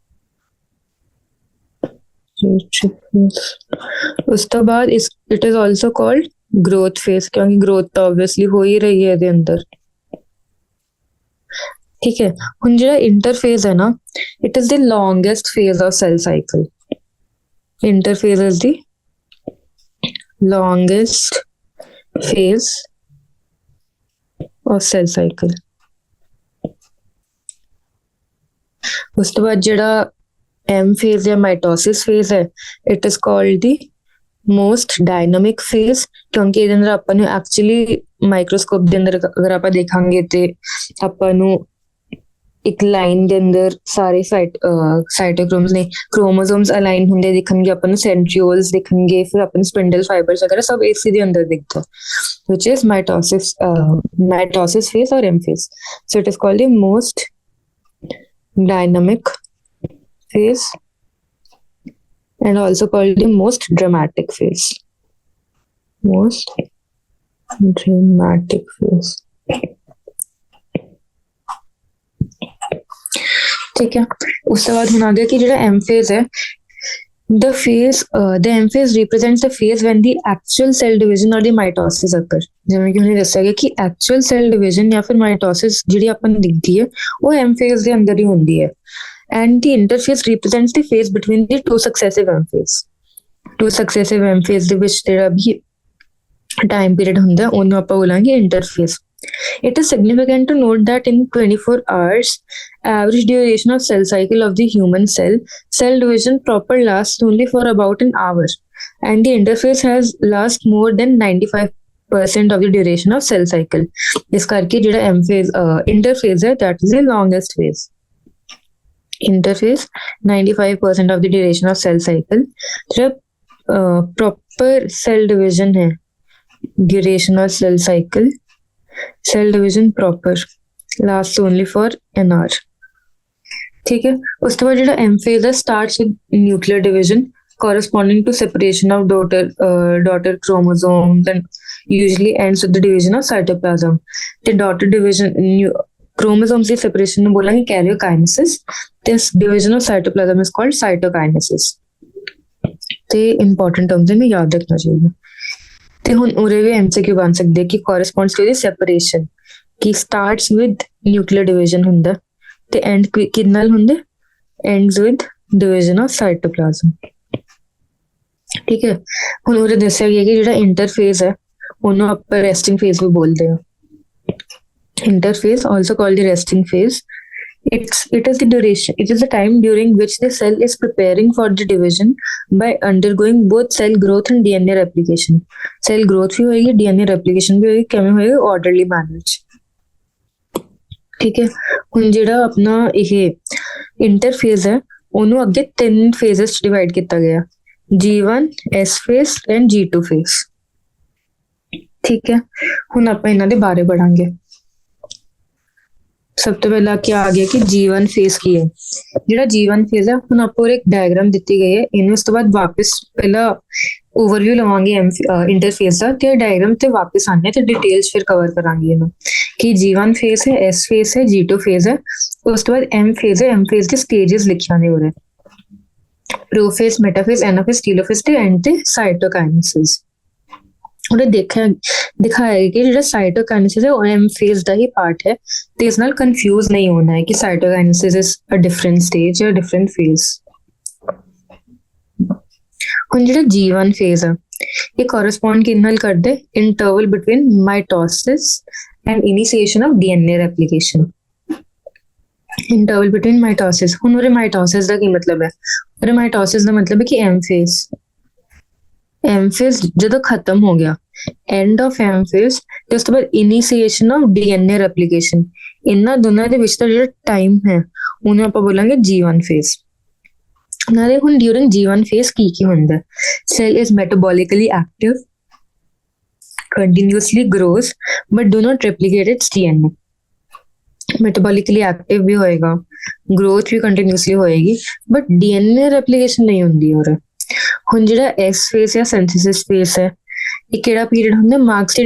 [SPEAKER 1] ਉਸ ਤੋਂ ਬਾਅਦ it is also called growth face ਕਿਉਂਕਿ ਗਰੋਥ ਤਾਂ ਆਬਵੀਅਸਲੀ ਹੋ ਹੀ ਰਹੀ ਹੈ ਇਹਦੇ ਅੰਦਰ। ਠੀਕ ਹੈ, ਹੁਣ ਜਿਹੜਾ ਇੰਟਰਫੇਸ ਹੈ ਨਾ it is the longest phase of cell cycle. Interface is the longest phase of cell cycle. ਉਸ ਤੋਂ ਬਾਅਦ ਜਿਹੜਾ M phase या माइटोसिस phase है, it is called the most dynamic phase ਕਿਉਂਕਿ ਇਹਦੇ ਅੰਦਰ ਆਪਾਂ ਨੂੰ ਐਕਚੁਅਲੀ ਮਾਈਕਰੋਸਕੋਪ ਦੇ ਅੰਦਰ ਅਗਰ ਆਪਾਂ ਦੇਖਾਂਗੇ ਤੇ ਆਪਾਂ ਨੂੰ ਇੱਕ ਲਾਈਨ ਦੇ ਅੰਦਰ ਸਾਰੇ ਸਾਈਟੋਕ੍ਰੋਮਸ ਨੇ, ਕ੍ਰੋਮੋਸੋਮਸ ਅਲਾਈਨ ਹੁੰਦੇ ਦਿਖਣਗੇ ਆਪਾਂ ਨੂੰ, ਸੈਂਟਰੀਓਲਸ ਦਿਖਣਗੇ, ਫਿਰ ਆਪਾਂ ਨੂੰ ਸਪਿੰਡਲ ਫਾਈਬਰਸ ਵਗੈਰਾ ਸਭ ਇਸੇ ਦੇ ਅੰਦਰ ਦਿਖਦਾ, which is mitosis phase or M phase. So it is called the most dynamic phase and also called the most dramatic phase. Most dramatic phase. ठीक है, उसके बाद हम आगे कि जो M phase है, the M phase represents the phase when the actual cell division or the mitosis occur. ਜਿਵੇਂ ਕਿ ਉਹਨੇ ਦੱਸਿਆ ਗਿਆ ਕਿ actual cell division ਜਾਂ ਫਿਰ mitosis ਜਿਹੜੀ ਆਪਾਂ ਨੂੰ ਦਿਖਦੀ ਹੈ ਉਹ M phase ਦੇ ਅੰਦਰ ਹੀ ਹੁੰਦੀ ਹੈ, and the interphase represents the phase between the two successive M phase ਦੇ ਵਿੱਚ ਜਿਹੜਾ ਵੀ time period ਹੁੰਦਾ ਉਹਨੂੰ ਆਪਾਂ ਬੋਲਾਂਗੇ interphase. It is significant to note that in 24 hours, average duration of cell cycle of the human cell division proper lasts only for about an hour, and the interphase has last more than 95% of the duration of cell cycle. ਇਸ ਕਰਕੇ ਜਿਹੜਾ M phase interphase ਹੈ, that is the longest phase. Interphase 95% of the duration of cell cycle. ਜਿਹੜਾ proper cell division है, duration of cell cycle, cell division proper lasts only for an hour. ठीक है, ਉਸ ਤੋਂ ਬਾਅਦ ਜਿਹੜਾ M phase ਹੈ starts with nuclear division corresponding to separation of daughter chromosomes and usually ends with the division of cytoplasm. ਤੇ daughter division chromosomes ਦੀ separation ਨੂੰ ਬੋਲਾਂਗੇ karyokinesis. This division of cytoplasm is called cytokinesis. ਤੇ important terms ਨੇ ਯਾਦ ਰੱਖਣਾ ਚਾਹੀਦਾ। ਤੇ ਹੁਣ ਉਰੇ ਵੀ MCQ ਬਣ ਸਕਦੇ ਕਿ corresponds to the separation ਕਿ starts with nuclear division ਹੁੰਦਾ ਤੇ end ਕਿਹਦੇ ਨਾਲ ਹੁੰਦਾ, ends with division of cytoplasm. ਠੀਕ ਹੈ, ਹੁਣ ਉਰੇ ਦੱਸਿਆ ਗਿਆ ਕਿ ਜਿਹੜਾ interphase ਹੈ ਉਹਨੂੰ ਆਪਾਂ resting phase ਵੀ ਬੋਲਦੇ ਹਾਂ। Interphase also called the resting phase. It is the duration. It is the time during which the cell is preparing for the division by undergoing both cell growth and DNA replication. Cell growth भी होगी, DNA replication भी होगी, किਵੇਂ होएगी orderly manner ਚ। ठीक है, ਹੁਣ ਜਿਹੜਾ ਆਪਣਾ ਇਹ interphase ਹੈ ਉਹਨੂੰ ਅੱਗੇ 3 phases ਚ divide ਕੀਤਾ ਗਿਆ, G1, S phase and G2 phase. ਠੀਕ ਹੈ, ਹੁਣ ਆਪਾਂ ਇਹਨਾਂ ਦੇ ਬਾਰੇ ਪੜਾਂਗੇ। ਸਭ ਤੋਂ ਪਹਿਲਾਂ ਕੀ ਆ ਗਿਆ ਕਿ G1 phase ਕੀ ਹੈ। ਜਿਹੜਾ G1 phase ਹੈ ਹੁਣ ਆਪਾਂ ਇੱਕ ਡਾਇਗਰਾਮ ਦਿੱਤੀ ਗਈ ਹੈ, ਇਹਨੂੰ ਉਸ ਤੋਂ ਬਾਅਦ ਵਾਪਸ ਪਹਿਲਾਂ ਓਵਰਵਿਊ ਲਵਾਂਗੇ ਇੰਟਰਫੇਸ ਦਾ ਤੇ ਡਾਇਗਰਾਮ ਤੇ ਵਾਪਸ ਆਉਂਦੇ ਤੇ ਡਿਟੇਲਸ ਫਿਰ ਕਵਰ ਕਰਾਂਗੇ ਇਹਨੂੰ ਕਿ G1 phase ਹੈ, S phase ਹੈ, G2 phase ਹੈ, ਉਸ ਤੋਂ ਬਾਅਦ M phase ਹੈ। M phase ਦੇ ਸਟੇजेस ਲਿਖਿਆ ਨੇ ਉਰੇ, ਪ੍ਰੋਫੇਸ, ਮੈਟਾਫੇਸ, ਐਨਾਫੇਸ, ਟੀਲੋਫੇਸ ਤੇ ਐਂਡ ਤੇ ਸਾਈਟੋਕਾਈਨੇਸਿਸ। ਉਹਨੇ ਦਿਖਾਇਆ ਕਿ ਜਿਹੜਾ ਸਾਈਟੋਕਾਈਨੇਸਿਸ ਹੈ ਉਹ M phase ਦਾ ਹੀ ਪਾਰਟ ਹੈ ਤੇ ਇਸ ਨਾਲ ਕਨਫਿਊਜ਼ ਨਹੀਂ ਹੋਣਾ ਹੈ ਕਿ ਸਾਈਟੋਕਾਈਨੇਸਿਸ ਇਜ਼ ਅ ਡਿਫਰੈਂਟ ਸਟੇਜ ਜਾਂ ਡਿਫਰੈਂਟ ਫੇਜ਼। ਹੁਣ ਜਿਹੜਾ G1 phase ਹੈ ਇਹ ਕੋਰਸਪੌਂਡ ਕਿਹਦੇ ਨਾਲ ਕਰਦੇ, interval between mitosis and initiation of DNA replication. Interval between mitosis, ਹੁਣ ਉਹਦੇ ਮਾਈਟੋਸਿਸ ਦਾ ਕੀ ਮਤਲਬ ਹੈ, ਉਹਦੇ ਮਾਈਟੋਸਿਸ ਦਾ ਮਤਲਬ ਹੈ ਕਿ M phase ਜਦੋਂ ਖਤਮ ਹੋ ਗਿਆ, end of M phase ਤੇ ਉਸ ਤੋਂ ਬਾਅਦ ਇਨੀਸ਼ੀਏਸ਼ਨ ਆਫ DNA ਰੈਪਲੀਕੇਸ਼ਨ, ਇਹਨਾਂ ਦੋਨਾਂ ਦੇ ਵਿੱਚ ਦਾ ਜਿਹੜਾ ਟਾਈਮ ਹੈ ਉਹਨੂੰ ਆਪਾਂ ਬੋਲਾਂਗੇ G1 phase। ਨਾਲੇ ਹੁਣ ਡਿਊਰਿੰਗ G1 phase ਕੀ ਹੁੰਦਾ, cell is metabolically active, continuously grows but do not replicate its DNA। metabolically active ਵੀ ਹੋਏਗਾ, growth ਵੀ continuously ਹੋਏਗੀ but DNA replication ਨਹੀਂ ਹੁੰਦੀ। ਔਰ ਹੁਣ ਜਿਹੜਾ S phase ਜਾਂ synthesis phase ਹੈ ਇਹ ਕਿਹੜਾ ਪੀਰੀਅਡ ਹੁੰਦਾ, marks the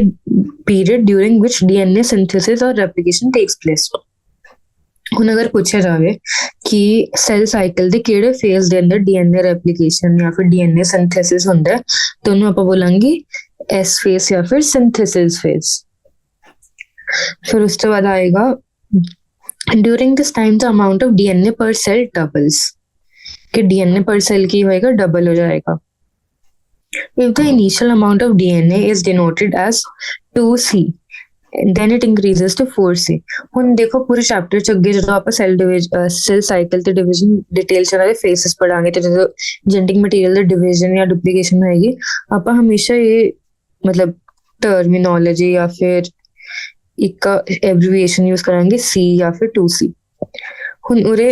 [SPEAKER 1] period during which DNA synthesis or replication takes place। ਹੁਣ ਅਗਰ ਪੁੱਛਿਆ ਜਾਵੇ ਕਿ ਸੈਲ ਸਾਈਕਲ ਦੇ ਕਿਹੜੇ ਫੇਜ਼ ਦੇ ਅੰਦਰ DNA ਰੈਪਲੀਕੇਸ਼ਨ ਜਾਂ ਫਿਰ DNA ਸਿੰਥੇਸਿਸ ਹੁੰਦਾ ਤਾਂ ਉਹਨੂੰ ਆਪਾਂ ਬੋਲਾਂਗੇ S phase ਜਾਂ ਫਿਰ synthesis phase। ਫਿਰ ਉਸ ਤੋਂ ਬਾਅਦ ਆਏਗਾ during this time the amount of DNA per cell doubles, कि DNA per cell की होएगा डबल हो जाएगा। If the initial amount of DNA is denoted as 2C, then it increases to 4C। ਹੁਣ ਦੇਖੋ ਪੂਰੇ ਚੈਪਟਰ ਚ ਅੱਗੇ ਜਦੋਂ ਆਪਾਂ ਸੈਲ ਸਾਈਕਲ ਤੇ ਡਿਵੀਜ਼ਨ ਡਿਟੇਲ ਚ ਇਹਨਾਂ ਦੇ ਫੇਸਿਸ ਪੜਾਂਗੇ ਤੇ ਜਦੋਂ ਜੈਨੇਟਿਕ ਮਟੀਰੀਅਲ ਦਾ ਡਿਵੀਜ਼ਨ ਜਾਂ ਡੁਪਲੀਕੇਸ਼ਨ ਹੋਏਗੀ ਆਪਾਂ ਹਮੇਸ਼ਾ ਇਹ ਮਤਲਬ ਟਰਮੀਨੋਲੋਜੀ ਜਾਂ ਫਿਰ ਇੱਕ ਐਬਰੀਵੀਏਸ਼ਨ ਯੂਜ਼ ਕਰਾਂਗੇ C ਜਾਂ ਫਿਰ 2C। ਹੁਣ ਉਰੇ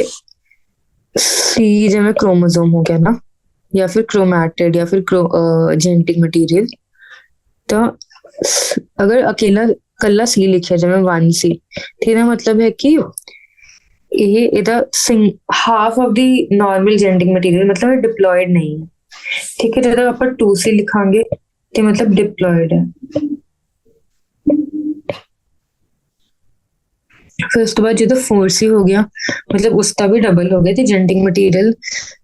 [SPEAKER 1] सी जिवें क्रोमोसोम हो गया ना, या फिर क्रोमैटिड या फिर जेनेटिक मटीरियल, तो अगर अकेला कल्ला सी लिखिया जिवें 1C, तो ਇਹਦਾ मतलब है कि ਇਹਦਾ half of the normal genetic material मतलब डिप्लॉयड नहीं है, ठीक है। ਜਦੋਂ ਆਪਾਂ 2C ਲਿਖਾਂਗੇ ਤੇ मतलब डिप्लॉयड है। फिर उस तो बाद जो 4C हो गया मतलब उसका भी डबल हो गया, तो जेनेटिक मटीरियल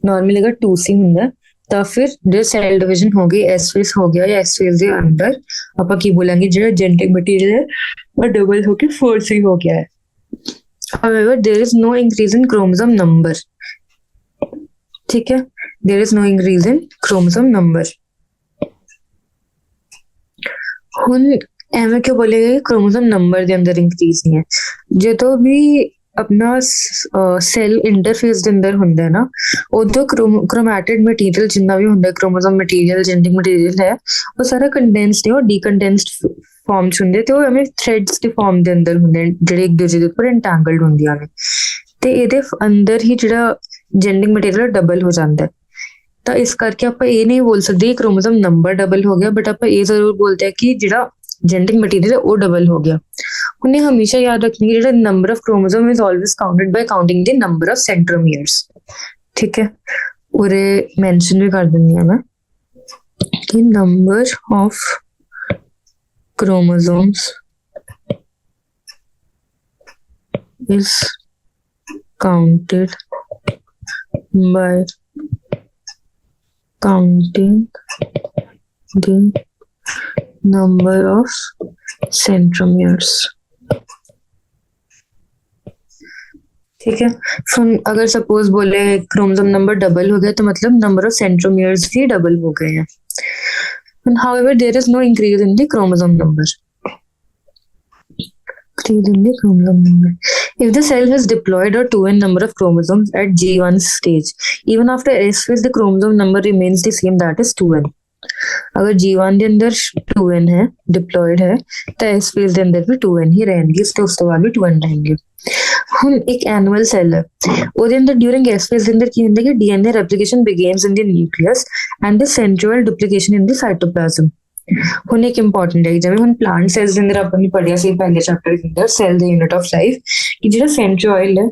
[SPEAKER 1] नॉर्मली अगर 2C ਹੁੰਦਾ ਤਾਂ ਫਿਰ जो ਸੈਲ ਡਿਵੀਜ਼ਨ ਹੋ ਗਈ S ਫੇਸ ਹੋ ਗਿਆ ਜਾਂ S ਫੇਸ ਦੇ ਅੰਦਰ ਆਪਾਂ ਕੀ ਬੋਲਾਂਗੇ, ਜਿਹੜਾ जेनेटिक मटीरियल है वो डबल होके 4C हो गया है। However, there is no increase in chromosome number, ठीक है, there is no increase in chromosome number। ਹੁਣ ਐਵੇਂ ਕਿਉਂ ਬੋਲੇਗਾ क्रोमोसोम नंबर ਦੇ ਅੰਦਰ ਇੰਕਰੀਜ਼ ਨਹੀਂ ਹੈ? ਜਦੋਂ ਵੀ ਆਪਣਾ ਸੈਲ ਇੰਟਰਫੇਸ ਦੇ ਅੰਦਰ ਹੁੰਦਾ ਹੈ ਨਾ, ਉਦੋਂ ਕ੍ਰੋਮੈਟਿਡ ਮਟੀਰੀਅਲ ਜਿੰਨਾ ਵੀ ਹੁੰਦਾ ਕ੍ਰੋਮੋਸੋਮ ਮਟੀਰੀਅਲ ਜੈਨੇਟਿਕ ਮਟੀਰੀਅਲ ਹੈ ਉਹ ਸਾਰਾ ਕੰਡੈਂਸਡ ਹੈ, ਉਹ ਡੀਕੰਡੈਂਸਡ ਫਾਰਮ ਚ ਹੁੰਦੇ ਤੇ ਉਹ ਐਵੇਂ ਥ੍ਰੈਡਸ ਦੀ ਫਾਰਮ ਦੇ ਅੰਦਰ ਹੁੰਦੇ ਜਿਹੜੇ ਇੱਕ ਦੂਜੇ ਦੇ ਉੱਪਰ ਇੰਟੈਂਗਲਡ ਹੁੰਦੀਆਂ ਨੇ, ਤੇ ਇਹਦੇ ਅੰਦਰ ਹੀ ਜਿਹੜਾ ਜੈਨੇਟਿਕ ਮਟੀਰੀਅਲ ਡਬਲ ਹੋ ਜਾਂਦਾ ਹੈ। ਤਾਂ ਇਸ ਕਰਕੇ ਆਪਾਂ ਇਹ ਨਹੀਂ ਬੋਲ ਸਕਦੇ ਕ੍ਰੋਮੋਸੋਮ ਨੰਬਰ ਡਬਲ ਹੋ ਗਿਆ, ਬਟ ਆਪਾਂ ਇਹ ਜ਼ਰੂਰ ਬੋਲਦੇ ਆ ਕਿ ਜਿਹੜਾ जेनेटिक मटीरियल है वो डबल हो गया। उन्हें हमेशा याद रखनी है number of chromosome is always counted bye counting the number of centromeres, ठीक है। और मेंशन भी कर देनी है मैं कि number of chromosomes is counted bye counting the number of centromeres, ठीक है। अगर सपोज बोले क्रोमोसोम नंबर डबल हो गया तो मतलब नंबर ऑफ सेंट्रोमियर्स भी डबल हो गए हैं। However, there is no increase in the chromosome number. If the cell has diploid or 2n number of chromosomes at G1 stage, even after S phase, the chromosome number remains the same, that is 2n. अगर G1 ਦੇ ਅੰਦਰ 2n ਹੈ deployed ਹੈ ਤਾਂ S phase ਦੇ ਅੰਦਰ ਵੀ 2n ਹੀ ਰਹਿਣਗੇ, ਇਸ ਤੋਂ ਬਾਅਦ ਵੀ 2n ਰਹਿਣਗੇ। ਹੁਣ ਇੱਕ ਐਨੂਅਲ ਸੈੱਲ ਹੈ, ਉਹਦੇ ਅੰਦਰ ਡਿਊਰਿੰਗ S ਫੇਜ਼ ਦੇ ਅੰਦਰ ਕੀ ਹੁੰਦਾ ਕਿ DNA replication begins in the nucleus and the central duplication in the cytoplasm। ਹੁਣ ਇੱਕ ਇੰਪੋਰਟੈਂਟ ਹੈ, ਜਿਵੇਂ ਹੁਣ ਪਲਾਂਟ ਸੈਲਸ ਦੇ ਅੰਦਰ ਆਪਾਂ ਨੇ ਪੜ੍ਹਿਆ ਸੀ ਪਹਿਲੇ ਚੈਪਟਰ ਦੇ ਅੰਦਰ ਸੈਲ ਦੇ ਯੂਨਿਟ ਆਫ ਲਾਈਫ, ਕਿ ਜਿਹੜਾ ਸੈਂਟਰੋਇਲ ਹੈ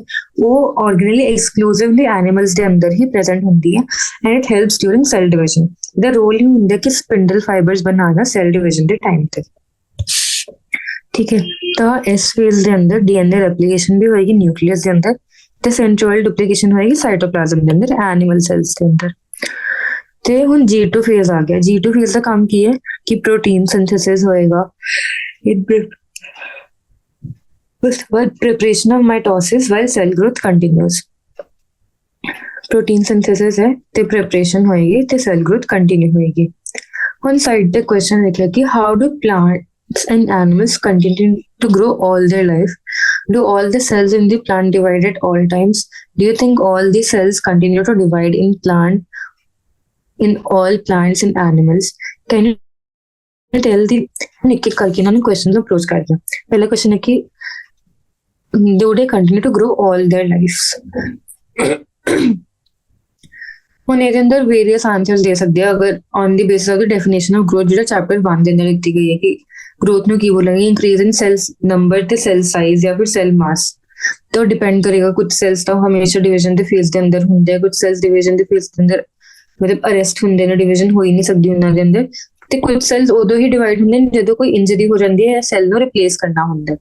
[SPEAKER 1] ਉਹ ਆਰਗੇਨਲੀ ਐਕਸਕਲੂਸਿਵਲੀ ਐਨੀਮਲਸ ਦੇ ਅੰਦਰ ਹੀ ਪ੍ਰੈਜ਼ੈਂਟ ਹੁੰਦੀ ਹੈ and it helps during cell division. ਇਹਦਾ ਰੋਲ ਹੀ ਹੁੰਦਾ ਕਿ ਸਪਿੰਡਲ ਫਾਈਬਰਸ ਬਣਾਉਣਾ ਸੈਲ ਡਿਵੀਜ਼ਨ ਦੇ ਟਾਈਮ ਤੇ, ਠੀਕ ਹੈ। ਤਾਂ ਇਸ ਫੇਜ਼ ਦੇ ਅੰਦਰ DNA ਰੈਪਲੀਕੇਸ਼ਨ ਵੀ ਹੋਏਗੀ ਨਿਊਕਲੀਅਸ ਦੇ ਅੰਦਰ ਤੇ ਸੈਂਟਰੋਇਲ ਡੁਪਲੀਕੇਸ਼ਨ ਹੋਏਗੀ ਸਾਈਟੋਪਲਾਜ਼ਮ ਦੇ ਅੰਦਰ ਐਨੀਮਲ ਸੈਲਸ ਦੇ ਅੰਦਰ। ਤੇ ਹੁਣ G2 ਫੇਜ਼ ਆ ਗਿਆ। G2 ਫੇਜ਼ ਦਾ ਕੰਮ ਕੀ ਹੈ ਕਿ ਪ੍ਰੋਟੀਨ ਸਿੰਥੇਸਿਸ ਹੋਏਗਾ, ਉਸ ਤੋਂ ਬਾਅਦ preparation of mitosis while cell growth continues। Protein synthesis ਹੈ ਤੇ ਪ੍ਰਿਪਰੇਸ਼ਨ ਹੋਏਗੀ ਤੇ ਸੈਲ ਗਰੋਥ ਕੰਟੀਨਿਊ ਹੋਏਗੀ। ਹੁਣ ਸਾਈਡ ਤੇ ਕੁਐਸਚਨ ਲਿਖਿਆ ਕਿ how do plants and animals continue to grow all their life? Do all the cells in the plant divide at all times? Do you think all the cells continue to divide in all plants and animals? Can you tell the एक एक करके ना questions approach करते हैं। पहला question है कि do they continue to grow all their lives? ਹੁਣ ਇਹਦੇ ਅੰਦਰ ਵੇਰੀਅਸ ਆਂਸਰਸ ਦੇ ਸਕਦੇ ਆ ਅਗਰ on the basis of the definition of growth, ਜਿਹੜਾ ਚੈਪਟਰ 1 ਦੇ ਅੰਦਰ ਦਿੱਤੀ ਗਈ ਹੈ ਕਿ ਗਰੋਥ ਨੂੰ ਕੀ ਬੋਲਾਂਗੇ, ਇੰਕਰੀਜ਼ ਇਨ ਸੈਲਸ ਨੰਬਰ ਤੇ ਸੈਲ ਸਾਈਜ਼ ਜਾਂ ਫਿਰ ਸੈਲ ਮਾਸ ਤੋਂ ਡਿਪੈਂਡ ਕਰੇਗਾ। ਕੁਝ ਸੈਲਸ ਤਾਂ ਹਮੇਸ਼ਾ ਡਿਵੀਜ਼ਨ ਦੇ ਫੇਜ਼ ਦੇ ਅੰਦਰ ਹੁੰਦੇ ਆ, ਕੁਝ ਸੈਲਸ ਡਿਵੀਜ਼ਨ ਦੇ ਫੇਜ਼ ਦੇ ਅੰਦਰ ਮਤਲਬ ਅਰੈਸਟ ਹੁੰਦੇ ਨੇ, ਡਿਵੀਜ਼ਨ ਹੋ ਹੀ ਨਹੀਂ ਸਕਦੀ ਉਹਨਾਂ ਦੇ ਅੰਦਰ। ਤੇ ਕੁਝ ਸੈਲਸ ਉਦੋਂ ਹੀ ਡਿਵਾਈਡ ਹੁੰਦੇ ਨੇ ਜਦੋਂ ਕੋਈ ਇੰਜਰੀ ਹੋ ਜਾਂਦੀ ਹੈ, ਸੈਲ ਨੂੰ ਰਿਪਲੇਸ ਕਰਨਾ ਹੁੰਦਾ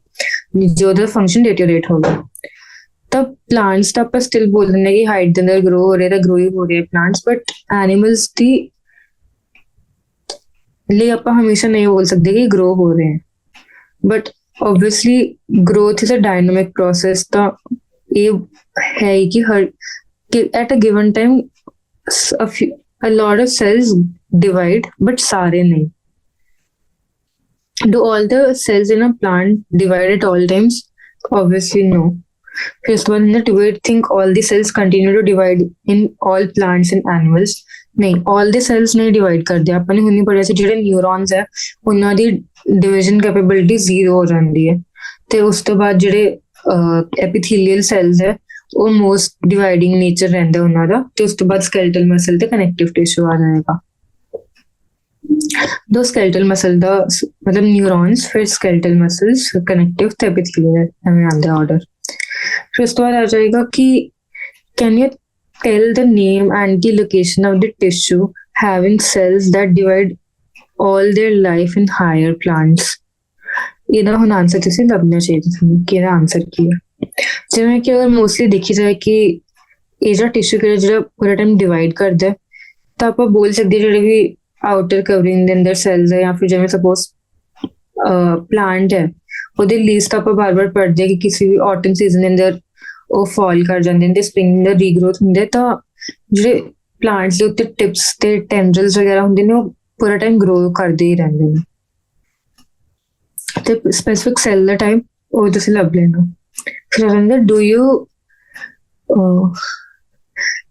[SPEAKER 1] ਜੋ ਉਹਦਾ ਫੰਕਸ਼ਨ ਡਿਟੀਓਰੇਟ ਹੋ ਗਿਆ। ਤਾਂ ਪਲਾਂਟਸ ਤਾਂ ਆਪਾਂ ਸਟਿਲ ਬੋਲ ਦਿੰਦੇ ਕਿ ਹਾਈਟ ਦੇ ਅੰਦਰ ਗਰੋ ਹੋ ਰਿਹਾ ਤਾਂ ਗਰੋ ਹੀ ਹੋ ਰਿਹਾ ਪਲਾਂਟਸ, ਬਟ ਐਨੀਮਲਸ ਦੀ ਲਈ ਆਪਾਂ ਹਮੇਸ਼ਾ ਨਹੀਂ ਬੋਲ ਸਕਦੇ ਕਿ ਗਰੋ ਹੋ ਰਹੇ ਹੈ। But obviously growth is a dynamic process, ਤਾਂ ਇਹ ਹੈ ਕਿ at a given time a lot of cells divide but ਸਾਰੇ ਨਹੀਂ। Do all the cells in a plant divide at all times? Obviously no. First one, do we think all the cells continue to divide in all plants and animals? नहीं, all the cells नहीं divide करते। अपने हुनी पढ़िया से ਜਿਹੜੇ ਨਿਊਰੋਨਸ ਹੈ ਉਹਨਾਂ ਦੀ ਡਿਵੀਜ਼ਨ ਕੈਪੇਬਿਲਿਟੀ 0 ਹੋ ਜਾਂਦੀ ਹੈ ਤੇ ਉਸ ਤੋਂ ਬਾਅਦ ਜਿਹੜੇ ਐਪੀਥੀਲੀਅਲ ਸੈਲਸ ਹੈ ਉਹ ਮੋਸਟ ਡਿਵਾਈਡਿੰਗ ਨੇਚਰ ਰਹਿੰਦਾ ਉਹਨਾਂ ਦਾ, ਤੇ ਉਸ ਤੋਂ ਬਾਅਦ ਸਕੈਲਟਲ ਮਸਲ ਤੇ ਕਨੈਕਟਿਵ ਟਿਸ਼ੂ ਆ ਜਾਏਗਾ। ਦੋ ਸਕੈਲਟਲ ਮਸਲ ਦਾ ਮਤਲਬ ਨਿਊਰੋਨਸ, ਫਿਰ ਸਕੈਲਟਲ ਮਸਲਸ, ਕਨੈਕਟਿਵ ਤੇ ਐਪੀਥੀਲੀਅਲ, ਐਵੇਂ ਆਉਂਦਾ ਆਰਡਰ। ਫਿਰ ਉਸ ਤੋਂ ਬਾਅਦ ਆ ਜਾਏਗਾ ਕਿ can you tell the name and the location of the tissue having cells that divide all their life in higher plants? ਇਹਦਾ ਹੁਣ ਆਂਸਰ ਤੁਸੀਂ ਲੱਭਣਾ ਚਾਹੀਦਾ ਤੁਹਾਨੂੰ ਕਿ ਇਹਦਾ ਆਂਸਰ ਕੀ ਹੈ। ਜਿਵੇਂ ਕਿ ਅਗਰ ਮੋਸਟਲੀ ਦੇਖੀ ਜਾਏ ਕਿ ਇਹ ਜਿਹੜਾ ਟਿਸ਼ੂ ਜਿਹੜਾ ਪੂਰਾ ਟਾਈਮ ਡਿਵਾਈਡ ਕਰਦਾ, ਤਾਂ ਆਪਾਂ ਬੋਲ ਸਕਦੇ ਜਿਹੜੇ ਵੀ ਆਊਟਰ ਕਵਰਿੰਗ ਦੇ ਅੰਦਰ ਸੈਲਸ ਹੈ, ਜਾਂ ਫਿਰ ਜਿਵੇਂ ਸਪੋਜ਼ ਪਲਾਂਟ ਹੈ ਉਹਦੇ ਲੀਵਸ ਤਾਂ ਆਪਾਂ ਬਾਰ-ਬਾਰ ਪੜ੍ਹਦੇ ਹਾਂ ਕਿ ਕਿਸੇ ਵੀ ਆਟਮ ਸੀਜ਼ਨ ਦੇ ਅੰਦਰ ਉਹ ਫਾਲ ਕਰ ਜਾਂਦੇ ਨੇ ਤੇ ਸਪ੍ਰਿੰਗ ਦਾ ਰੀਗਰੋਥ ਹੁੰਦਾ, ਤਾਂ ਜਿਹੜੇ ਪਲਾਂਟਸ ਦੇ ਉੱਤੇ ਟਿਪਸ ਤੇ ਟੈਂਡਰਲਸ ਵਗੈਰਾ ਹੁੰਦੇ ਨੇ ਉਹ ਪੂਰਾ ਟਾਈਮ ਗਰੋ ਕਰਦੇ ਹੀ ਰਹਿੰਦੇ ਨੇ। ਤੇ ਸਪੈਸਿਫਿਕ ਸੈਲ ਦਾ ਟਾਈਪ ਉਹ ਤੁਸੀਂ ਲੱਭ ਲੈਣਾ। ਫਿਰ ਅੰਦਰ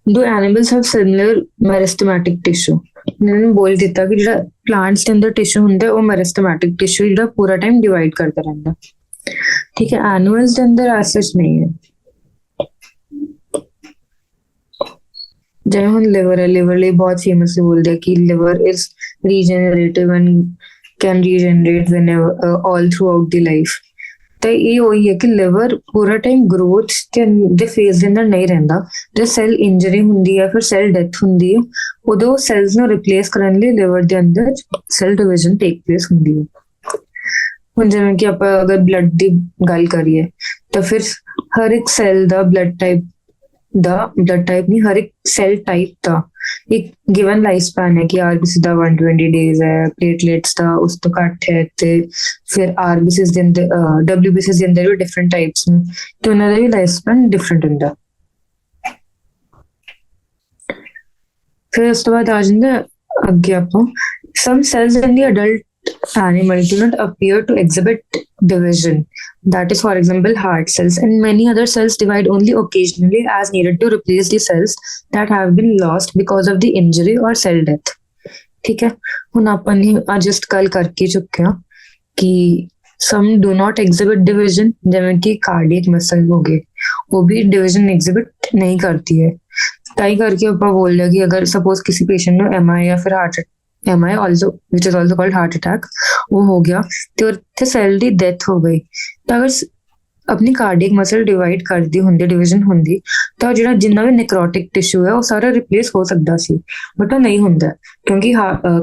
[SPEAKER 1] do animals have similar meristematic tissue? मैंने बोल ਦਿੱਤਾ ਕਿ ਜਿਹੜਾ ਪਲਾਂਟਸ ਦੇ ਅੰਦਰ ਟਿਸ਼ੂ ਹੁੰਦਾ ਉਹ ਮੈਰਿਸਟਮੈਟਿਕ ਟਿਸ਼ੂ ਜਿਹੜਾ ਪੂਰਾ ਟਾਈਮ ਡਿਵਾਈਡ ਕਰਦਾ ਰਹਿੰਦਾ। ਠੀਕ ਹੈ, ਐਨੀਮਲਸ ਦੇ ਅੰਦਰ ਐਸਾ ਨਹੀਂ ਹੈ। ਜਿਵੇਂ ਹੁਣ ਲਿਵਰ ਹੈ, ਲਿਵਰ ਲਈ ਬਹੁਤ ਫੇਮਸਲੀ ਬੋਲਦੇ ਆ ਕਿ liver is regenerative and can regenerate whenever all throughout the life. ਤਾਂ ਇਹ ਉਹੀ ਹੈ ਕਿ ਲਿਵਰ ਪੂਰਾ ਟਾਈਮ ਗਰੋਥ ਦੇ ਫੇਜ਼ ਦੇ ਅੰਦਰ ਨਹੀਂ ਰਹਿੰਦਾ। ਜੇ ਸੈਲ ਇੰਜਰੀ ਹੁੰਦੀ ਹੈ, ਫਿਰ ਸੈਲ ਡੈਥ ਹੁੰਦੀ ਹੈ, ਉਦੋਂ ਸੈਲਸ ਨੂੰ ਰਿਪਲੇਸ ਕਰਨ ਲਈ ਲਿਵਰ ਦੇ ਅੰਦਰ ਸੈਲ ਡਿਵੀਜ਼ਨ ਟੇਕ ਪਲੇਸ ਹੁੰਦੀ ਹੈ। ਹੁਣ ਜਿਵੇਂ ਕਿ ਆਪਾਂ ਅਗਰ ਬਲੱਡ ਦੀ ਗੱਲ ਕਰੀਏ ਤਾਂ ਫਿਰ ਹਰ ਇੱਕ ਸੈਲ ਦਾ ਬਲੱਡ ਟਾਈਪ ਨਹੀਂ, ਹਰ ਇੱਕ ਸੈਲ ਟਾਈਪ ਦਾ ਇੱਕ ਗਿਵਨ ਲਾਈਫ ਸਪੈਨ ਹੈ ਕਿ ਆਰਬੀਸੀ ਦਾ 120 ਡੇਜ਼ ਹੈ, ਪਲੇਟਲੇਟਸ ਦਾ ਉਸ ਤੋਂ ਘੱਟ ਹੈ, ਤੇ ਫਿਰ ਆਰਬੀਸੀਸ ਦੇ ਅੰਦਰ ਡਬਲਯੂਬੀਸੀਸ ਦੇ ਅੰਦਰ ਵੀ ਡਿਫਰੈਂਟ ਟਾਈਪਸ ਨੇ ਤੇ ਉਹਨਾਂ ਦਾ ਵੀ ਲਾਈਫ ਸਪੈਨ ਡਿਫਰੈਂਟ ਹੁੰਦਾ। ਫਿਰ ਉਸ ਤੋਂ ਬਾਅਦ ਆ ਜਾਂਦਾ ਅੱਗੇ ਆਪਾਂ some cells in the adult animal do not appear to exhibit division. That is, for example, heart cells, and many other cells divide only occasionally as needed to replace the cells that have been lost because of the injury or cell death. ठीक है, ਹੁਣ ਆਪਾਂ ਨੇ just ਗੱਲ ਕਰਕੇ ਚੁੱਕੇ ਹਾਂ ਕਿ some do not exhibit division, ਜਿਵੇਂ ਕਿ cardiac muscle ਹੋ ਗਏ, ਉਹ ਵੀ division exhibit ਨਹੀਂ ਕਰਦੀ ਹੈ। ਤਾਂ ਹੀ ਕਰਕੇ ਆਪਾਂ ਬੋਲ ਰਹੇ ਕਿ ਅਗਰ ਸਪੋਜ਼ ਕਿਸੇ ਪੇਸ਼ੈਂਟ ਨੂੰ MI ਜਾਂ ਫਿਰ MI also which is also called heart attack ਉਹ ਹੋ ਗਿਆ ਤੇ ਉੱਥੇ ਸੈਲ ਦੀ ਡੈਥ ਹੋ ਗਈ, ਤਾਂ ਅਗਰ ਆਪਣੀ ਕਾਰਡੀਅਕ ਮਸਲ ਡਿਵਾਈਡ ਕਰਦੀ ਹੁੰਦੀ, ਡਿਵੀਜ਼ਨ ਹੁੰਦੀ, ਤਾਂ ਜਿਹੜਾ ਜਿੰਨਾ ਵੀ ਨੈਕਰੋਟਿਕ ਟਿਸ਼ੂ ਹੈ ਉਹ ਸਾਰਾ ਰਿਪਲੇਸ ਹੋ ਸਕਦਾ ਸੀ, ਬਟ ਉਹ ਨਹੀਂ ਹੁੰਦਾ ਕਿਉਂਕਿ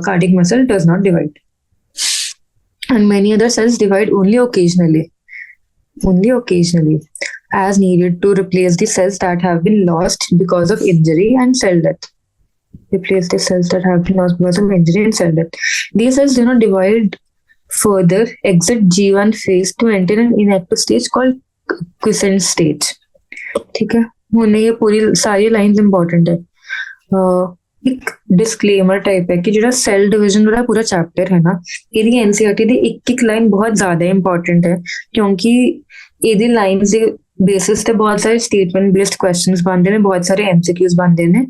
[SPEAKER 1] cardiac muscle does not divide and many other cells divide only occasionally as needed to replace the cells that have been lost because of injury and cell death. Replace the cells that have been lost because of injury and cell death. These cells do not divide further, exit G1 phase to enter an inactive stage called quiescent stage. ठीक है, होने ये पूरी सारी lines important है। एक disclaimer type है कि जो सेल डिवीजन वाला पूरा चैप्टर है ना, ਇਹਦੀ एनसीईआरटी ਦੀ ਇੱਕ ਲਾਈਨ ਬਹੁਤ ਜ਼ਿਆਦਾ ਇੰਪੋਰਟੈਂਟ ਹੈ ਕਿਉਂਕਿ ਇਹਦੀ ਲਾਈਨਸ ਦੇ ਬੇਸਿਸ ਤੇ ਬਹੁਤ ਸਾਰੇ ਸਟੇਟਮੈਂਟ ਬੇਸਡ ਕੁਐਸਚਨਸ ਬਣਦੇ ਨੇ, ਬਹੁਤ ਸਾਰੇ MCQs ਬਣਦੇ ਨੇ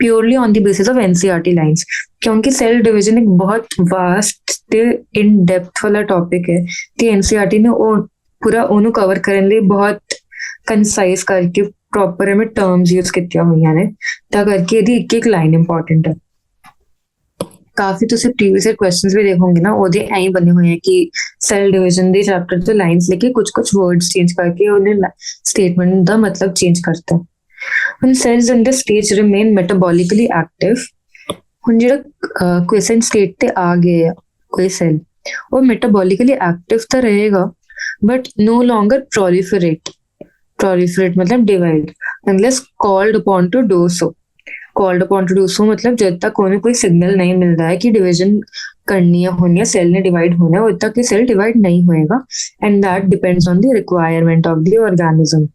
[SPEAKER 1] purely on the basis of NCERT lines, क्योंकि सेल डिवीजन एक बहुत वास्ट ਤੇ in depth ਵਾਲਾ ਟੌਪਿਕ ਹੈ ਤੇ NCERT ਨੇ ਉਹ ਪੂਰਾ ਉਹਨੂੰ ਕਵਰ ਕਰਨ ਲਈ ਬਹੁਤ ਕੰਸਾਈਜ਼ ਕਰਕੇ ਪ੍ਰੋਪਰ ਐਵੇਂ ਟਰਮਸ ਯੂਜ਼ ਕੀਤੀਆਂ ਹੋਈਆਂ ਨੇ, ਤਾਂ ਕਰਕੇ ਇਹਦੀ ਇੱਕ ਲਾਈਨ ਇੰਪੋਰਟੈਂਟ ਹੈ। ਕਾਫੀ ਤੁਸੀਂ ਪ੍ਰੀਵੀਅਸ ਕੁਐਸਚਨਸ ਵੀ ਦੇਖੋਗੇ ਨਾ, ਉਹਦੇ ਐਂ ਹੀ ਬਣੇ ਹੋਏ ਹੈ ਕਿ ਸੈਲ ਡਿਵੀਜ਼ਨ ਦੇ ਚੈਪਟਰ ਤੋਂ ਲਾਈਨਸ ਲੈ ਕੇ ਕੁਝ ਵਰਡਸ ਚੇਂਜ ਕਰਕੇ ਉਹਨੇ ਸਟੇਟਮੈਂਟ ਦਾ ਮਤਲਬ ਚੇਂਜ ਕਰਤਾ। ਹੁਣ cells in this stage remain metabolically active. ਹੁਣ ਜਿਹੜਾ quiescent state ਤੇ ਆ ਗਏ ਕੋਈ ਸੈਲ ਉਹ metabolically active ਤਾਂ ਰਹੇਗਾ but no longer proliferate मतलब divide unless called upon to do so. मतलब जब तक ਉਹਨੂੰ ਕੋਈ ਸਿਗਨਲ ਨਹੀਂ ਮਿਲਦਾ ਹੈ ਕਿ ਡਿਵੀਜ਼ਨ ਕਰਨੀ ਹੈ, ਹੋਣੀ ਹੈ, ਸੈਲ ਨੇ ਡਿਵਾਈਡ ਹੋਣਾ ਹੈ, ਉਦੋਂ ਤੱਕ ਸੈਲ ਡਿਵਾਈਡ ਨਹੀਂ ਹੋਏਗਾ and that depends on the requirement of the organism.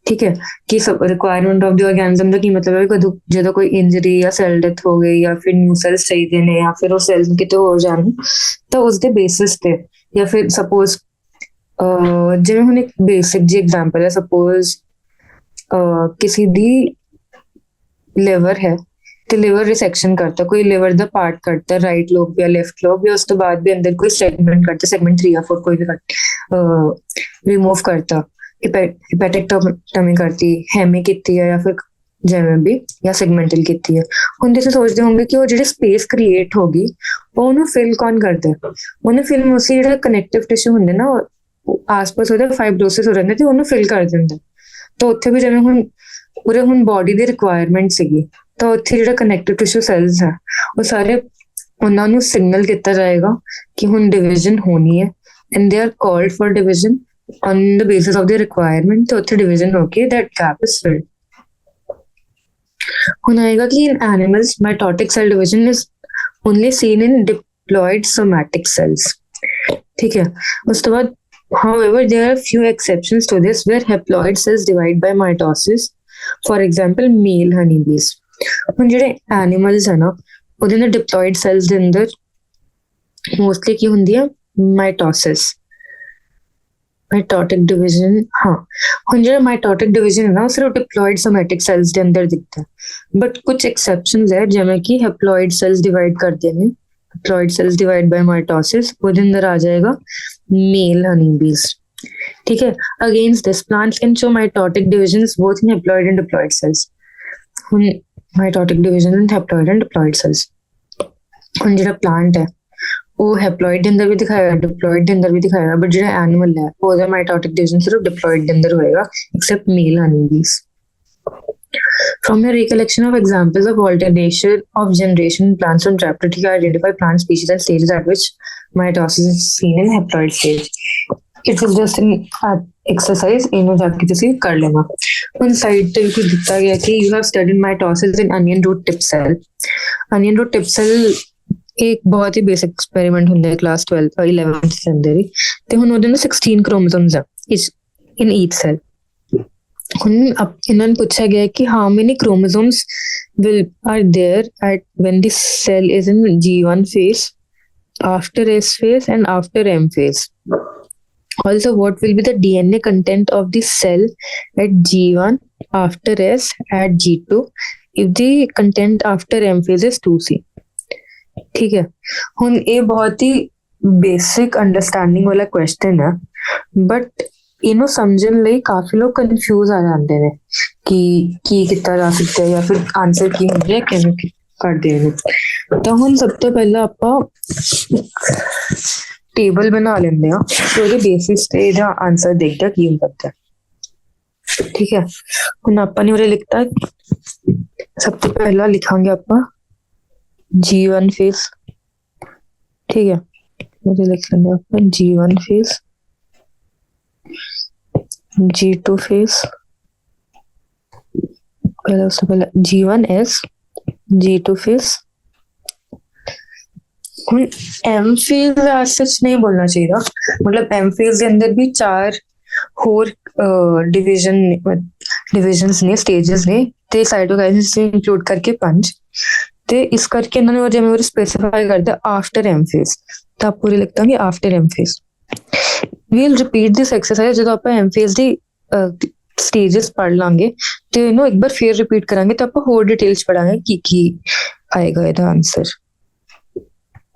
[SPEAKER 1] ਠੀਕ ਹੈ, ਕਿ ਸਭ ਰਿਕੁਆਇਰਮੈਂਟ ਆਫ ਦੀ ਆਰਗੈਨਿਜ਼ਮ ਦਾ ਕੀ ਮਤਲਬ ਹੈ, ਕਦੋਂ ਜਦੋਂ ਕੋਈ ਇੰਜਰੀ ਜਾਂ ਸੈਲ ਡੈਥ ਹੋ ਗਈ ਜਾਂ ਫਿਰ ਨਿਊ ਸੈਲਸ ਚਾਹੀਦੇ ਨੇ ਜਾਂ ਫਿਰ ਉਹ ਸੈਲਸ ਕਿਤੇ ਹੋਰ ਜਾਣ, ਤਾਂ ਉਸਦੇ ਬੇਸਿਸ ਤੇ ਜਾਂ ਫਿਰ ਸਪੋਜ਼ ਜਿਵੇਂ ਹੁਣ ਇੱਕ ਬੇਸਿਕ ਜੀ ਐਗਜ਼ਾਮਪਲ ਹੈ, ਸਪੋਜ਼ ਕਿਸੇ ਦੀ ਲਿਵਰ ਹੈ ਤੇ ਲਿਵਰ ਰਿਸੈਕਸ਼ਨ ਕਰਤਾ, ਕੋਈ ਲਿਵਰ ਦਾ ਪਾਰਟ ਕੱਟਤਾ, ਰਾਈਟ ਲੋਬ ਜਾਂ ਲੈਫਟ ਲੋਬ, ਜਾਂ ਉਸ ਤੋਂ ਬਾਅਦ ਵੀ ਅੰਦਰ ਕੋਈ ਸੈਗਮੈਂਟ ਕਰਤਾ, ਸੈਗਮੈਂਟ 3 ਜਾਂ 4 ਕੋਈ ਵੀ ਰਿਮੂਵ ਕਰਤਾ, हिपैटिक्टोमी करती, हेमी ਕੀਤੀ ਹੈ ਜਾਂ ਫਿਰ ਜਿਵੇਂ ਵੀ ਜਾਂ ਸੈਗਮੈਂਟਲ ਕੀਤੀ ਹੈ। ਹੁਣ ਤੁਸੀਂ ਸੋਚਦੇ ਹੋਵੋਗੇ ਕਿ ਉਹ ਜਿਹੜੀ ਸਪੇਸ ਕ੍ਰੀਏਟ ਹੋ ਗਈ ਉਹਨੂੰ ਫਿਲ ਕੌਣ ਕਰਦਾ? ਉਹਨੂੰ ਫਿਲ ਮੋਸਟਲੀ ਜਿਹੜਾ ਕਨੈਕਟਿਵ ਟਿਸ਼ੂ ਹੁੰਦੇ ਨਾ ਆਸ-ਪਾਸ ਉਹਦੇ ਫਾਈਬਰੋਸਿਸ ਹੋ ਜਾਂਦੇ ਤੇ ਉਹਨੂੰ ਫਿਲ ਕਰ ਦਿੰਦਾ। ਤਾਂ ਉੱਥੇ ਵੀ ਜਿਵੇਂ ਹੁਣ ਪੂਰੇ ਹੁਣ ਬੋਡੀ ਦੀ ਰਿਕੁਆਇਰਮੈਂਟ ਸੀਗੀ ਤਾਂ ਉੱਥੇ ਜਿਹੜਾ ਕਨੈਕਟਿਵ ਟਿਸ਼ੂ ਸੈਲਸ ਹੈ ਉਹ ਸਾਰੇ ਉਹਨਾਂ ਨੂੰ ਸਿਗਨਲ ਕੀਤਾ ਜਾਏਗਾ ਕਿ ਹੁਣ ਡਿਵੀਜ਼ਨ ਹੋਣੀ ਹੈ and they are called for division on the basis of the requirement तो ਉੱਥੇ division ਹੋ ਕੇ that gap is filled। ਹੁਣ ਆਏਗਾ कि in animals mitotic cell division is only seen in diploid somatic cells। ठीक है, ਉਸ ਤੋਂ ਬਾਅਦ however there are few exceptions to this where haploid cells divide by mitosis, for example male honeybees। ਹੁਣ ਜਿਹੜੇ animals ਹੈ ਨਾ ਉਹਦੇ ਨਾਲ diploid cells ਦੇ ਅੰਦਰ mostly ਕੀ ਹੁੰਦੀ ਹੈ? mitosis, mitotic division. ਹਾਂ, ਹੁਣ ਜਿਹੜਾ ਮਾਈਟੋਟਿਕ ਡਿਵੀਜ਼ਨ ਹੈ ਨਾ ਉਹ ਸਿਰਫ ਡਿਪਲੋਇਡ ਸੋਮੈਟਿਕ ਸੈਲਸ ਦੇ ਅੰਦਰ ਦਿਖਦਾ ਹੈ ਬਟ ਕੁਝ ਐਕਸੈਪਸ਼ਨਸ ਹੈ ਜਿਵੇਂ ਕਿ ਹੈਪਲੋਇਡ ਸੈਲਸ ਡਿਵਾਈਡ ਕਰਦੇ ਨੇ, ਹੈਪਲੋਇਡ ਸੈਲਸ ਡਿਵਾਈਡ ਬਾਈ ਮਾਈਟੋਸਿਸ, ਉਹਦੇ ਅੰਦਰ ਆ ਜਾਏਗਾ ਮੇਲ ਹਨੀਬੀਜ਼। ਠੀਕ ਹੈ, against this plants can show mitotic divisions both in haploid and diploid cells. ਹੁਣ mitotic division in haploid and diploid cells. ਹੁਣ ਜਿਹੜਾ ਪਲਾਂਟ ਹੈ ਉਹ ਹੈਪਲੋਇਡ ਦੇ ਅੰਦਰ ਵੀ ਦਿਖਾਏਗਾ, ਡਿਪਲੋਇਡ ਦੇ ਅੰਦਰ ਵੀ ਦਿਖਾਏਗਾ ਬਟ ਜਿਹੜਾ ਐਨੀਮਲ ਹੈ ਉਹਦਾ ਮਾਈਟੋਟਿਕ ਡਿਵੀਜ਼ਨ ਸਿਰਫ ਡਿਪਲੋਇਡ ਦੇ ਅੰਦਰ ਹੋਏਗਾ except male honeybees। From your recollection of examples of alternation of generation in plants from chapter, you identify plant species and stages at which mitosis is seen in haploid stage। It is just an exercise, ਇਹਨੂੰ ਜਾ ਕੇ ਤੁਸੀਂ ਕਰ ਲੈਣਾ। ਹੁਣ side ਤੇ ਵੀ ਦਿੱਤਾ ਗਿਆ ਕਿ you have studied mitosis in onion root tip cell। onion root tip cell ਇੱਕ ਬਹੁਤ ਹੀ ਬੇਸਿਕ ਐਕਸਪੈਰੀਮੈਂਟ ਹੁੰਦਾ ਹੈ ਕਲਾਸ 12 11th ਦੇ ਅੰਦਰ ਹੀ, ਤੇ ਹੁਣ ਉਹਦੇ ਨਾਲ 16 ਕ੍ਰੋਮੋਸੋਮਸ ਆ ਇਨ ਈਚ ਸੈਲ। ਹੁਣ ਇਹਨਾਂ ਨੂੰ ਪੁੱਛਿਆ ਗਿਆ ਕਿ how many chromosomes are there at when the cell is in G1 phase, after S phase and after M phase। Also, what will be the DNA content of the cell at G1, after S, at G2 if the content after M phase is 2C। ਠੀਕ ਹੈ, ਹੁਣ ਇਹ ਬਹੁਤ ਹੀ basic understanding ਵਾਲਾ question ਹੈ but ਇਹਨੂੰ ਸਮਝਣ ਲਈ ਕਾਫੀ ਲੋਕ ਕਨਫਿਊਜ਼ ਆ ਜਾਂਦੇ ਨੇ ਕਿ ਕੀ ਕੀਤਾ ਜਾ ਸਕਦਾ ਹੈ ਜਾਂ ਫਿਰ ਆਨਸਰ ਕੀ ਹੁੰਦੇ ਹੈ, ਕਿਵੇਂ ਕਰਦੇ ਨੇ। ਤਾਂ ਹੁਣ ਸਭ ਤੋਂ ਪਹਿਲਾਂ ਆਪਾਂ ਟੇਬਲ ਬਣਾ ਲੈਂਦੇ ਹਾਂ ਤੇ ਉਹਦੇ ਬੇਸਿਸ ਤੇ ਇਹਦਾ ਆਨਸਰ ਦੇਖਦੇ ਕੀ ਹੋ ਸਕਦਾ ਹੈ। ਠੀਕ ਹੈ, ਹੁਣ ਆਪਾਂ ਨੇ ਉਰੇ ਲਿਖਤਾ, ਸਭ ਤੋਂ ਪਹਿਲਾਂ ਲਿਖਾਂਗੇ ਆਪਾਂ G1 phase। ठीक है, मुझे लिख लेंगे अपन G1 phase, G2 phase, पहले उससे पहले G1S, G2 phase। M phase सच नहीं बोलना चाहिए, मतलब M phase के अंदर भी 4 होर डिविजन्स ने, स्टेजेस ने ते साइटोकाइनेसिस इंक्लूड करके 5। ਤੇ ਇਸ ਕਰਕੇ ਇਹਨਾਂ ਨੇ ਜਿਵੇਂ ਉਹ ਸਪੈਸੀਫਾਈ ਕਰਦਾ ਆਫਟਰ ਐਮ ਫੇਜ਼, ਤਾਂ ਆਪਾਂ ਪੂਰੇ ਲਿਖਾਂਗੇ after M phase. We'll repeat this exercise ਜਦੋਂ ਆਪਾਂ ਐਮ ਫੇਜ਼ ਦੀ ਸਟੇਜਸ ਪੜ੍ਹ ਲਾਂਗੇ ਤੇ ਇਹਨੂੰ ਇੱਕ ਵਾਰ ਫੇਰ ਰਿਪੀਟ ਕਰਾਂਗੇ ਤਾਂ ਆਪਾਂ ਹੋਰ ਡਿਟੇਲਸ ਪੜਾਂਗੇ ਕੀ ਆਏਗਾ ਇਹਦਾ ਆਨਸਰ।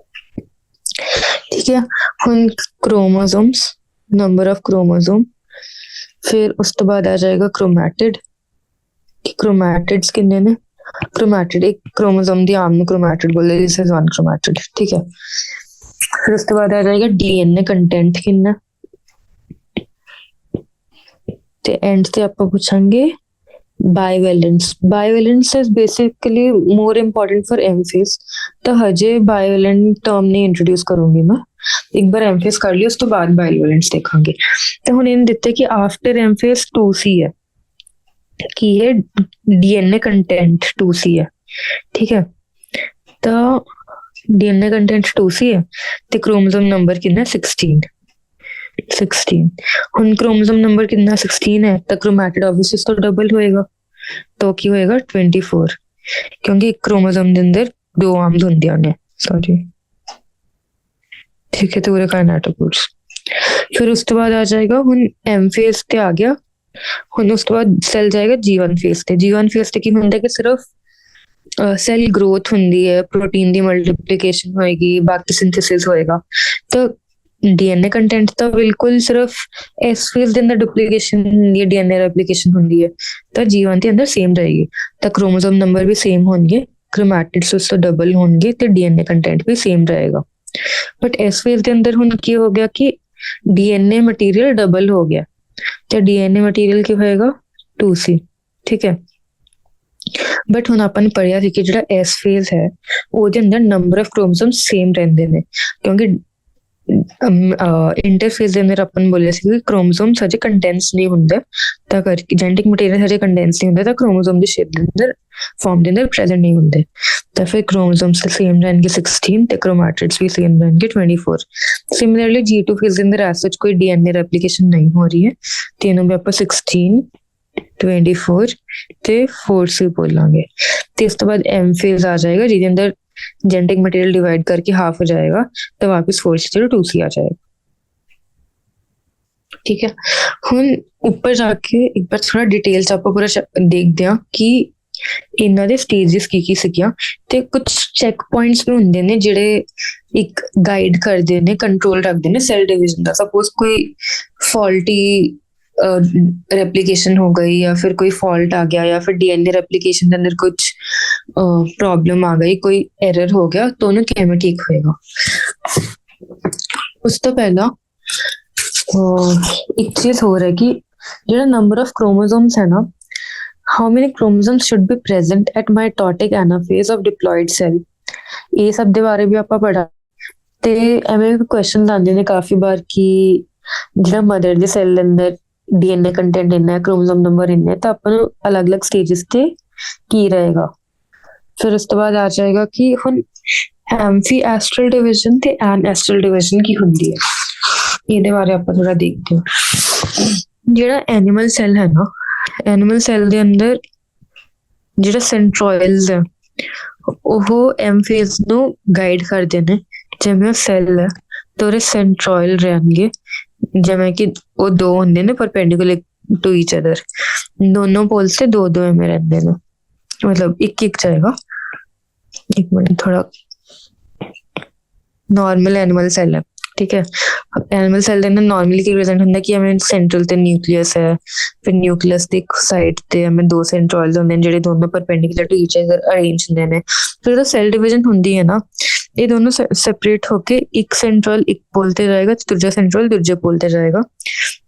[SPEAKER 1] ਠੀਕ ਹੈ, ਹੁਣ ਕ੍ਰੋਮੋਸੋਮਸ, ਨੰਬਰ ਆਫ ਕ੍ਰੋਮੋਸੋਮ, ਫਿਰ ਉਸ ਤੋਂ ਬਾਅਦ ਆ ਜਾਏਗਾ ਕ੍ਰੋਮੈਟਿਡ, ਕ੍ਰੋਮੈਟਿਡਸ ਕਿੰਨੇ ਨੇ? क्रोमैटिड एक क्रोमोसोम दी आम ਨੂੰ क्रोमैटिड बोलते हैं, दिस इज वन क्रोमैटिड। ठीक है, फिर उसके बाद आ जाएगा डीएनए कंटेंट कितना, ਤੇ ਐਂਡ ਤੇ ਆਪਾਂ ਪੁੱਛਾਂਗੇ bivalence. Bivalence is basically more important for M phase, ਤਾਂ ਹਜੇ ਬਾਇਵੈਲੈਂਟ ਟਰਮ ਨਹੀਂ ਇੰਟਰੋਡਿਊਸ ਕਰੂੰਗੀ ਮੈਂ, ਇੱਕ ਵਾਰ ਐਮ ਫੇਜ਼ ਕਰ ਲਈ ਉਸ ਤੋਂ ਬਾਅਦ ਬਾਇਵੈਲੈਂਸ ਦੇਖਾਂਗੇ। ਤੇ ਹੁਣ ਇਹਨੇ ਦਿੱਤੇ ਕਿ ਆਫਟਰ ਐਮ ਫੇਜ਼ 2C ਹੈ, ਕੀ ਹੈ डीएनए कंटेंट 2C है। ठीक है, तो डीएनए कंटेंट 2C है ਤੇ क्रोमोसोम नंबर कितना 16। ਹੁਣ क्रोमोसोम नंबर कितना 16 है ਤਾਂ क्रोमैटिड ऑब्वियसली तो डबल होएगा, तो ਕੀ ਹੋਏਗਾ 24, ਕਿਉਂਕਿ ਇੱਕ क्रोमोसोम ਦੇ ਅੰਦਰ 2 ਆਰਮਸ ਹੁੰਦੀਆਂ ਨੇ, ਸੌਰੀ। ठीक है, तो पूरे काइनेटोकोर्स। फिर ਉਸ ਤੋਂ ਬਾਅਦ ਆ ਜਾਏਗਾ ਹੁਣ ਐਮ ਫੇਜ਼ ਤੇ ਆ ਗਿਆ। ਹੁਣ ਉਸ ਤੋਂ ਬਾਅਦ ਸੈਲ ਜਾਏਗਾ G1 ਫੇਜ਼ ਤੇ। G1 ਫੇਜ਼ ਤੇ ਕੀ ਹੁੰਦਾ ਕਿ ਸਿਰਫ ਸੈਲ ਗਰੋਥ ਹੁੰਦੀ ਹੈ, ਪ੍ਰੋਟੀਨ ਦੀ ਮਲਟੀਪਲੀਕੇਸ਼ਨ ਹੋਏਗੀ, ਬਾਕੀ ਸਿੰਥੇਸਿਸ ਹੋਏਗਾ। ਤਾਂ डीएनए कंटेंट ਤਾਂ ਬਿਲਕੁਲ ਸਿਰਫ ਇਸ ਫੇਜ਼ ਦੇ ਅੰਦਰ ਡੁਪਲੀਕੇਸ਼ਨ ਹੁੰਦੀ ਹੈ, ਡੀਐਨਏ ਰੈਪਲੀਕੇਸ਼ਨ ਹੁੰਦੀ ਹੈ, ਤਾਂ ਜੀਵਨ ਦੇ ਅੰਦਰ ਸੇਮ ਰਹੇਗੀ। ਤਾਂ ਕ੍ਰੋਮੋਸੋਮ ਨੰਬਰ ਵੀ ਸੇਮ ਹੋਣਗੇ, ਕ੍ਰੋਮੈਟਿਡਸ ਉਸ ਤੋਂ ਡਬਲ ਹੋਣਗੇ ਤੇ ਡੀਐਨਏ ਕੰਟੈਂਟ ਵੀ ਸੇਮ ਰਹੇਗਾ। ਬਟ ਇਸ ਫੇਜ਼ ਦੇ ਅੰਦਰ ਹੁਣ ਕੀ ਹੋ ਗਿਆ ਕਿ ਡੀਐਨਏ ਮਟੀਰੀਅਲ ਡਬਲ ਹੋ ਗਿਆ ਤੇ ਡੀਐਨਏ ਮਟੀਰੀਅਲ ਕੀ ਹੋਏਗਾ 2C, ਠੀਕ ਹੈ। ਬਟ ਹੁਣ ਆਪਾਂ ਨੇ ਪੜ੍ਹਿਆ ਸੀ ਕਿ ਜਿਹੜਾ ਐਸ ਫੇਜ਼ ਹੈ ਉਹਦੇ ਅੰਦਰ ਨੰਬਰ ਆਫ ਕ੍ਰੋਮੋਸੋਮ ਸੇਮ ਰਹਿੰਦੇ ਨੇ, ਕਿਉਂਕਿ ਇੰਟਰਫੇਸ ਦੇ ਅੰਦਰ ਆਪਾਂ ਬੋਲਿਆ ਸੀ ਕਿ ਕ੍ਰੋਮੋਸੋਮ ਹਜੇ ਕੰਡੈਂਸ ਨਹੀਂ ਹੁੰਦਾ, ਤਾਂ ਕਰਕੇ ਜੈਨੇਟਿਕ ਮਟੀਰੀਅਲ ਹਜੇ ਕੰਡੈਂਸ ਨਹੀਂ ਹੁੰਦਾ, ਤਾਂ ਕ੍ਰੋਮੋਸੋਮ ਦੀ ਸ਼ੇਪ ਦੇ ਅੰਦਰ ਫਾਰਮ ਦੇ ਅੰਦਰ ਪ੍ਰੈਜ਼ੈਂਟ ਨਹੀਂ ਹੁੰਦੇ। ਤਾਂ ਫਿਰ ਕ੍ਰੋਮੋਸੋਮਸ ਸੇਮ ਰਹਿਣਗੇ 16 ਤੇ ਕ੍ਰੋਮੈਟਿਡਸ ਵੀ ਸੇਮ ਰਹਿਣਗੇ 24। ਸਿਮਿਲਰਲੀ G2 ਫੇਜ਼ ਦੇ ਅੰਦਰ ਐਸ ਸੱਚ ਕੋਈ ਡੀਐਨਏ ਰੈਪਲੀਕੇਸ਼ਨ ਨਹੀਂ ਹੋ ਰਹੀ ਹੈ, ਤੇ ਇਹਨੂੰ ਵੀ ਆਪਾਂ 16, 24 ਤੇ 4C ਬੋਲਾਂਗੇ। ਤੇ ਇਸ ਤੋਂ ਬਾਅਦ M ਫੇਜ਼ ਆ ਜਾਏਗਾ ਜਿਹਦੇ ਅੰਦਰ जेनेटिक मटेरियल डिवाइड करके हाफ हो जाएगा, तो वापस 4C 2C आ जाएगा, ठीक है। ਹੁਣ ਉੱਪਰ ਜਾ ਕੇ ਇੱਕ ਵਾਰ ਥੋੜਾ ਡਿਟੇਲ ਚ ਆਪਾਂ ਪੂਰਾ ਦੇਖਦੇ ਹਾਂ ਕਿ ਇਹਨਾਂ ਦੇ ਸਟੇजेस ਕੀ ਸੀਗੀਆਂ, ਤੇ ਕੁਝ ਚੈੱਕ ਪੁਆਇੰਟਸ ਵੀ ਹੁੰਦੇ ਨੇ ਜਿਹੜੇ ਇੱਕ ਗਾਈਡ ਕਰਦੇ ਨੇ, ਕੰਟਰੋਲ ਰੱਖਦੇ ਨੇ ਸੈਲ ਡਿਵੀਜ਼ਨ ਦਾ। ਸਪੋਜ਼ ਕੋਈ ਫਾਲਟੀ रेप्लिकेशन हो गई या फिर कोई फॉल्ट आ गया या फिर डीएनए रेप्लिकेशन के अंदर कुछ प्रॉब्लम आ गई, कोई एरर हो गया, तो उन्हें किवें ठीक होएगा। उस तो पहला एक चीज हो रहा है कि जो नंबर ऑफ क्रोमोसोम्स है ना, how many chromosomes should be present at mitotic anaphase of diploid cell, ये सब दे बारे भी ਆਪਾਂ ਪੜ੍ਹਾ। ਤੇ ਐਵੇਂ ਕੁਐਸਚਨਸ ਆਉਂਦੇ ਨੇ ਕਾਫੀ ਵਾਰ ਕਿ ਜਿਹੜਾ ਮਦਰ ਦੇ ਸੈੱਲ ਦੇ ਅੰਦਰ ਡੀਐਨਏ ਕੰਟੈਂਟ ਇੰਨਾ ਹੈ, ਕ੍ਰੋਮੋਸੋਮ ਨੰਬਰ ਇੰਨਾ ਹੈ, ਤਾਂ ਆਪਾਂ ਨੂੰ ਅਲੱਗ-ਅਲੱਗ ਸਟੇजेस ਤੇ ਕੀ ਰਹੇਗਾ। ਫਿਰ ਉਸ ਤੋਂ ਬਾਅਦ ਆ ਜਾਏਗਾ ਕਿ ਹੁਣ ਐਮਫੀ ਐਸਟਰਲ ਡਿਵੀਜ਼ਨ ਤੇ ਐਨ ਐਸਟਰਲ ਡਿਵੀਜ਼ਨ ਕੀ ਹੁੰਦੀ ਹੈ, ਇਹਦੇ ਬਾਰੇ ਆਪਾਂ ਥੋੜਾ ਦੇਖਦੇ ਹਾਂ। ਜਿਹੜਾ ਐਨੀਮਲ ਸੈੱਲ ਹੈ ਨਾ, ਐਨੀਮਲ ਸੈੱਲ ਦੇ ਅੰਦਰ ਜਿਹੜਾ ਸੈਂਟਰੋਇਲਸ ਹੈ ਉਹ ਐਮ ਫੇਜ਼ ਨੂੰ ਗਾਈਡ ਕਰਦੇ ਨੇ। ਜਿਵੇਂ ਸੈੱਲ ਹੈ ਤੇ ਉਹਦੇ ਸੈਂਟਰੋਇਲ ਰਹਿਣਗੇ, ਜਿਵੇਂ ਕਿ ਉਹ ਦੋ ਹੁੰਦੇ ਨੇ ਪਰਪੈਂਡੀਕੂਲਰ ਟੂ ਈਚ ਅਦਰ, ਦੋਨੋਂ ਪੋਲਸ ਤੇ ਦੋ ਦੋ ਐਵੇਂ ਰਹਿੰਦੇ ਨੇ, मतलब एक एक जाएगा। एक मिनट, थोड़ा नॉर्मल एनिमल सेल है, ठीक है। एनिमल सेल ਦੇ ਅੰਦਰ ਨਾਰਮਲੀ ਕੀ ਪ੍ਰੈਜ਼ੈਂਟ ਹੁੰਦਾ ਕਿ ਐਵੇਂ ਸੈਂਟਰਲ ਤੇ ਨਿਊਕਲੀਅਸ ਹੈ, ਫਿਰ ਨਿਊਕਲੀਅਸ ਦੀ ਇੱਕ ਸਾਈਡ ਤੇ ਐਵੇਂ ਦੋ ਸੈਂਟਰੋਇਲਸ ਹੁੰਦੇ ਨੇ ਜਿਹੜੇ ਦੋਨੋਂ perpendicular to each other arrange ਹੁੰਦੇ ਨੇ। ਫਿਰ ਜਦੋਂ ਸੈਲ ਡਿਵੀਜ਼ਨ ਹੁੰਦੀ ਹੈ ਨਾ, ਇਹ ਦੋਨੋਂ ਸੈਪਰੇਟ ਹੋ ਕੇ ਇੱਕ ਸੈਂਟਰੋਇਲ ਇੱਕ ਪੋਲ ਤੇ ਜਾਏਗਾ ਤੇ ਦੂਜਾ ਸੈਂਟਰੋਇਲ ਦੂਜੇ ਪੋਲ ਤੇ ਜਾਏਗਾ,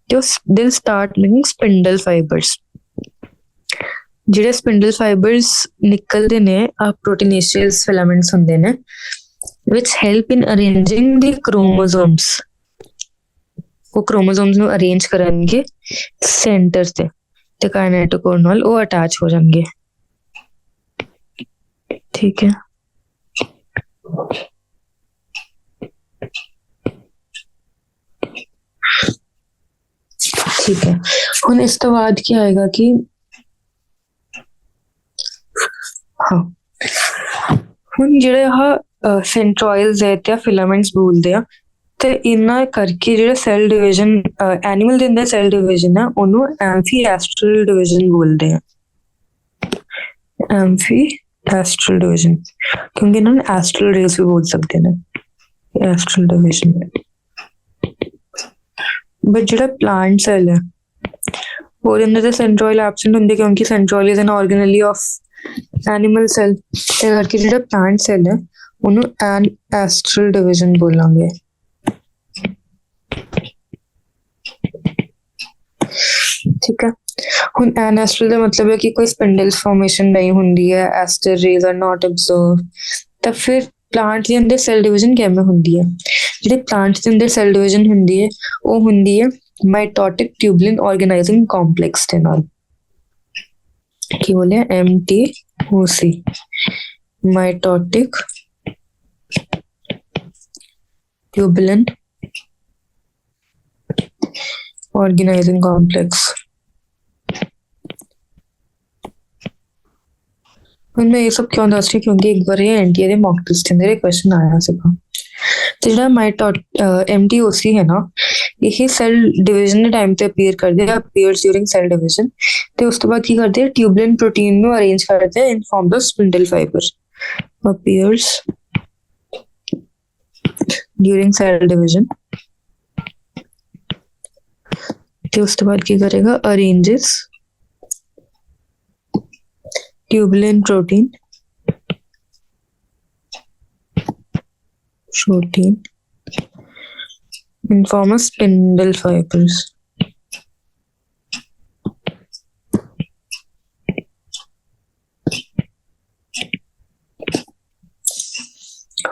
[SPEAKER 1] ਤੇ ਉਹ ਦਿਲ ਸਟਾਰਟ ਮੇਕਿੰਗ ਸਪਿੰਡਲ ਫਾਈਬਰਸ। ਜਿਹੜੇ ਸਪਿੰਡਲ ਫਾਈਬਰਸ ਨਿਕਲਦੇ ਨੇ ਆ ਪ੍ਰੋਟੀਨੇਸ਼ੀਅਸ ਫਿਲਾਮੈਂਟਸ ਹੁੰਦੇ ਨੇ, which help in arranging the chromosomes। ਉਹ ਕ੍ਰੋਮੋਸੋਮਸ ਨੂੰ ਅਰੇਂਜ ਕਰਨਗੇ ਸੈਂਟਰ ਤੇ ਕਾਈਨੈਟੋਕੋਰ ਨਾਲ ਉਹ ਅਟੈਚ ਹੋ ਜਾਣਗੇ, ਠੀਕ ਹੈ। ਠੀਕ ਹੈ, ਹੁਣ ਇਸ ਤੋਂ ਬਾਅਦ ਕੀ ਆਏਗਾ ਕਿ ਹਾਂ ਹੁਣ ਜਿਹੜੇ ਆਹ ਸੈਂਟਰੋਇਲਸ ਹੈ ਤੇ ਫਿਲਾਮੈਂਟਸ ਬੋਲਦੇ ਆ, ਤੇ ਇਹਨਾਂ ਕਰਕੇ ਜਿਹੜਾ ਸੈਲ ਡਿਵੀਜ਼ਨ ਐਨੀਮਲ ਦੇ ਅੰਦਰ ਸੈਲ ਡਿਵੀਜ਼ਨ ਆ ਉਹਨੂੰ ਐਂਫੀ ਐਸਟਰਲ ਡਿਵੀਜ਼ਨ ਬੋਲਦੇ ਆ। ਐਂਫੀ ਐਸਟਰਲ ਡਿਵੀਜ਼ਨ, ਕਿਉਂਕਿ ਇਹਨਾਂ ਨੂੰ ਐਸਟਰਲ ਰੇਸ ਵੀ ਬੋਲ ਸਕਦੇ ਨੇ, ਐਸਟਰਲ ਡਿਵੀਜ਼ਨ। ਬਟ ਜਿਹੜਾ ਪਲਾਂਟ ਸੈਲ ਹੈ ਉਹਦੇ ਅੰਦਰ ਤਾਂ ਸੈਂਟਰੋਇਲ ਐਬਸੈਂਟ ਹੁੰਦੇ, ਕਿਉਂਕਿ centriole is an organelle of animal cell, ਤੇ ਕਰਕੇ ਜਿਹੜਾ ਪਲਾਂਟ ਸੈਲ ਹੈ ਉਹਨੂੰ ਐਨ ਐਸਟਰਲ ਡਿਵੀਜ਼ਨ ਬੋਲਾਂਗੇ, ਠੀਕ ਹੈ। ਹੁਣ ਐਨ ਐਸਟਰਲ ਦਾ ਮਤਲਬ ਹੈ ਕਿ ਕੋਈ ਸਪਿੰਡਲਸ ਫਾਰਮੇਸ਼ਨ ਨਹੀਂ ਹੁੰਦੀ ਹੈ, aster rays are not observe. ਤਾਂ ਫਿਰ ਪਲਾਂਟ ਦੇ ਅੰਦਰ ਸੈਲ ਡਿਵੀਜ਼ਨ ਕਿਵੇਂ ਹੁੰਦੀ ਹੈ? ਜਿਹੜੇ ਪਲਾਂਟ ਦੇ ਅੰਦਰ ਸੈਲ ਡਿਵੀਜ਼ਨ ਹੁੰਦੀ ਹੈ ਉਹ ਹੁੰਦੀ ਹੈ ਮਾਈਟੋਟਿਕ ਟਿਊਬਲਿਨ ਆਰਗੇਨਾਈਜ਼ਿੰਗ ਕੰਪਲੈਕਸ ਦੇ ਨਾਲ। ਕੀ ਬੋਲਿਆ? MTOC, mitotic tubulin organizing complex. मैं ये सब क्यों दस रही, क्योंकि एक बार ये एनटीए ਦੇ ਮੌਕ ਟੈਸਟ ਦੇ ਅੰਦਰ क्वेश्चन ਆਇਆ ਸੀਗਾ। ਤੇ ਜਿਹੜਾ MTOC ਹੈ ਨਾ, ਇਹ ਸੈਲ ਡਿਵੀਜ਼ਨ ਦੇ ਟਾਈਮ ਤੇ ਅਪੀਅਰ ਕਰਦੇ ਆ, ਅਪੀਅਰਸ ਡਿਊਰਿੰਗ ਸੈਲ ਡਿਵੀਜ਼ਨ, ਤੇ ਉਸ ਤੋਂ ਬਾਅਦ ਕੀ ਕਰਦੇ ਆ, ਟਿਊਬੁਲਿਨ ਪ੍ਰੋਟੀਨ ਨੂੰ ਅਰੇਂਜ ਕਰਦੇ ਆ in form of spindle fibre. Appears during cell division ਤੇ ਉਸ ਤੋਂ ਬਾਅਦ ਕੀ ਕਰੇਗਾ, arranges tubulin protein in form of spindle fibers.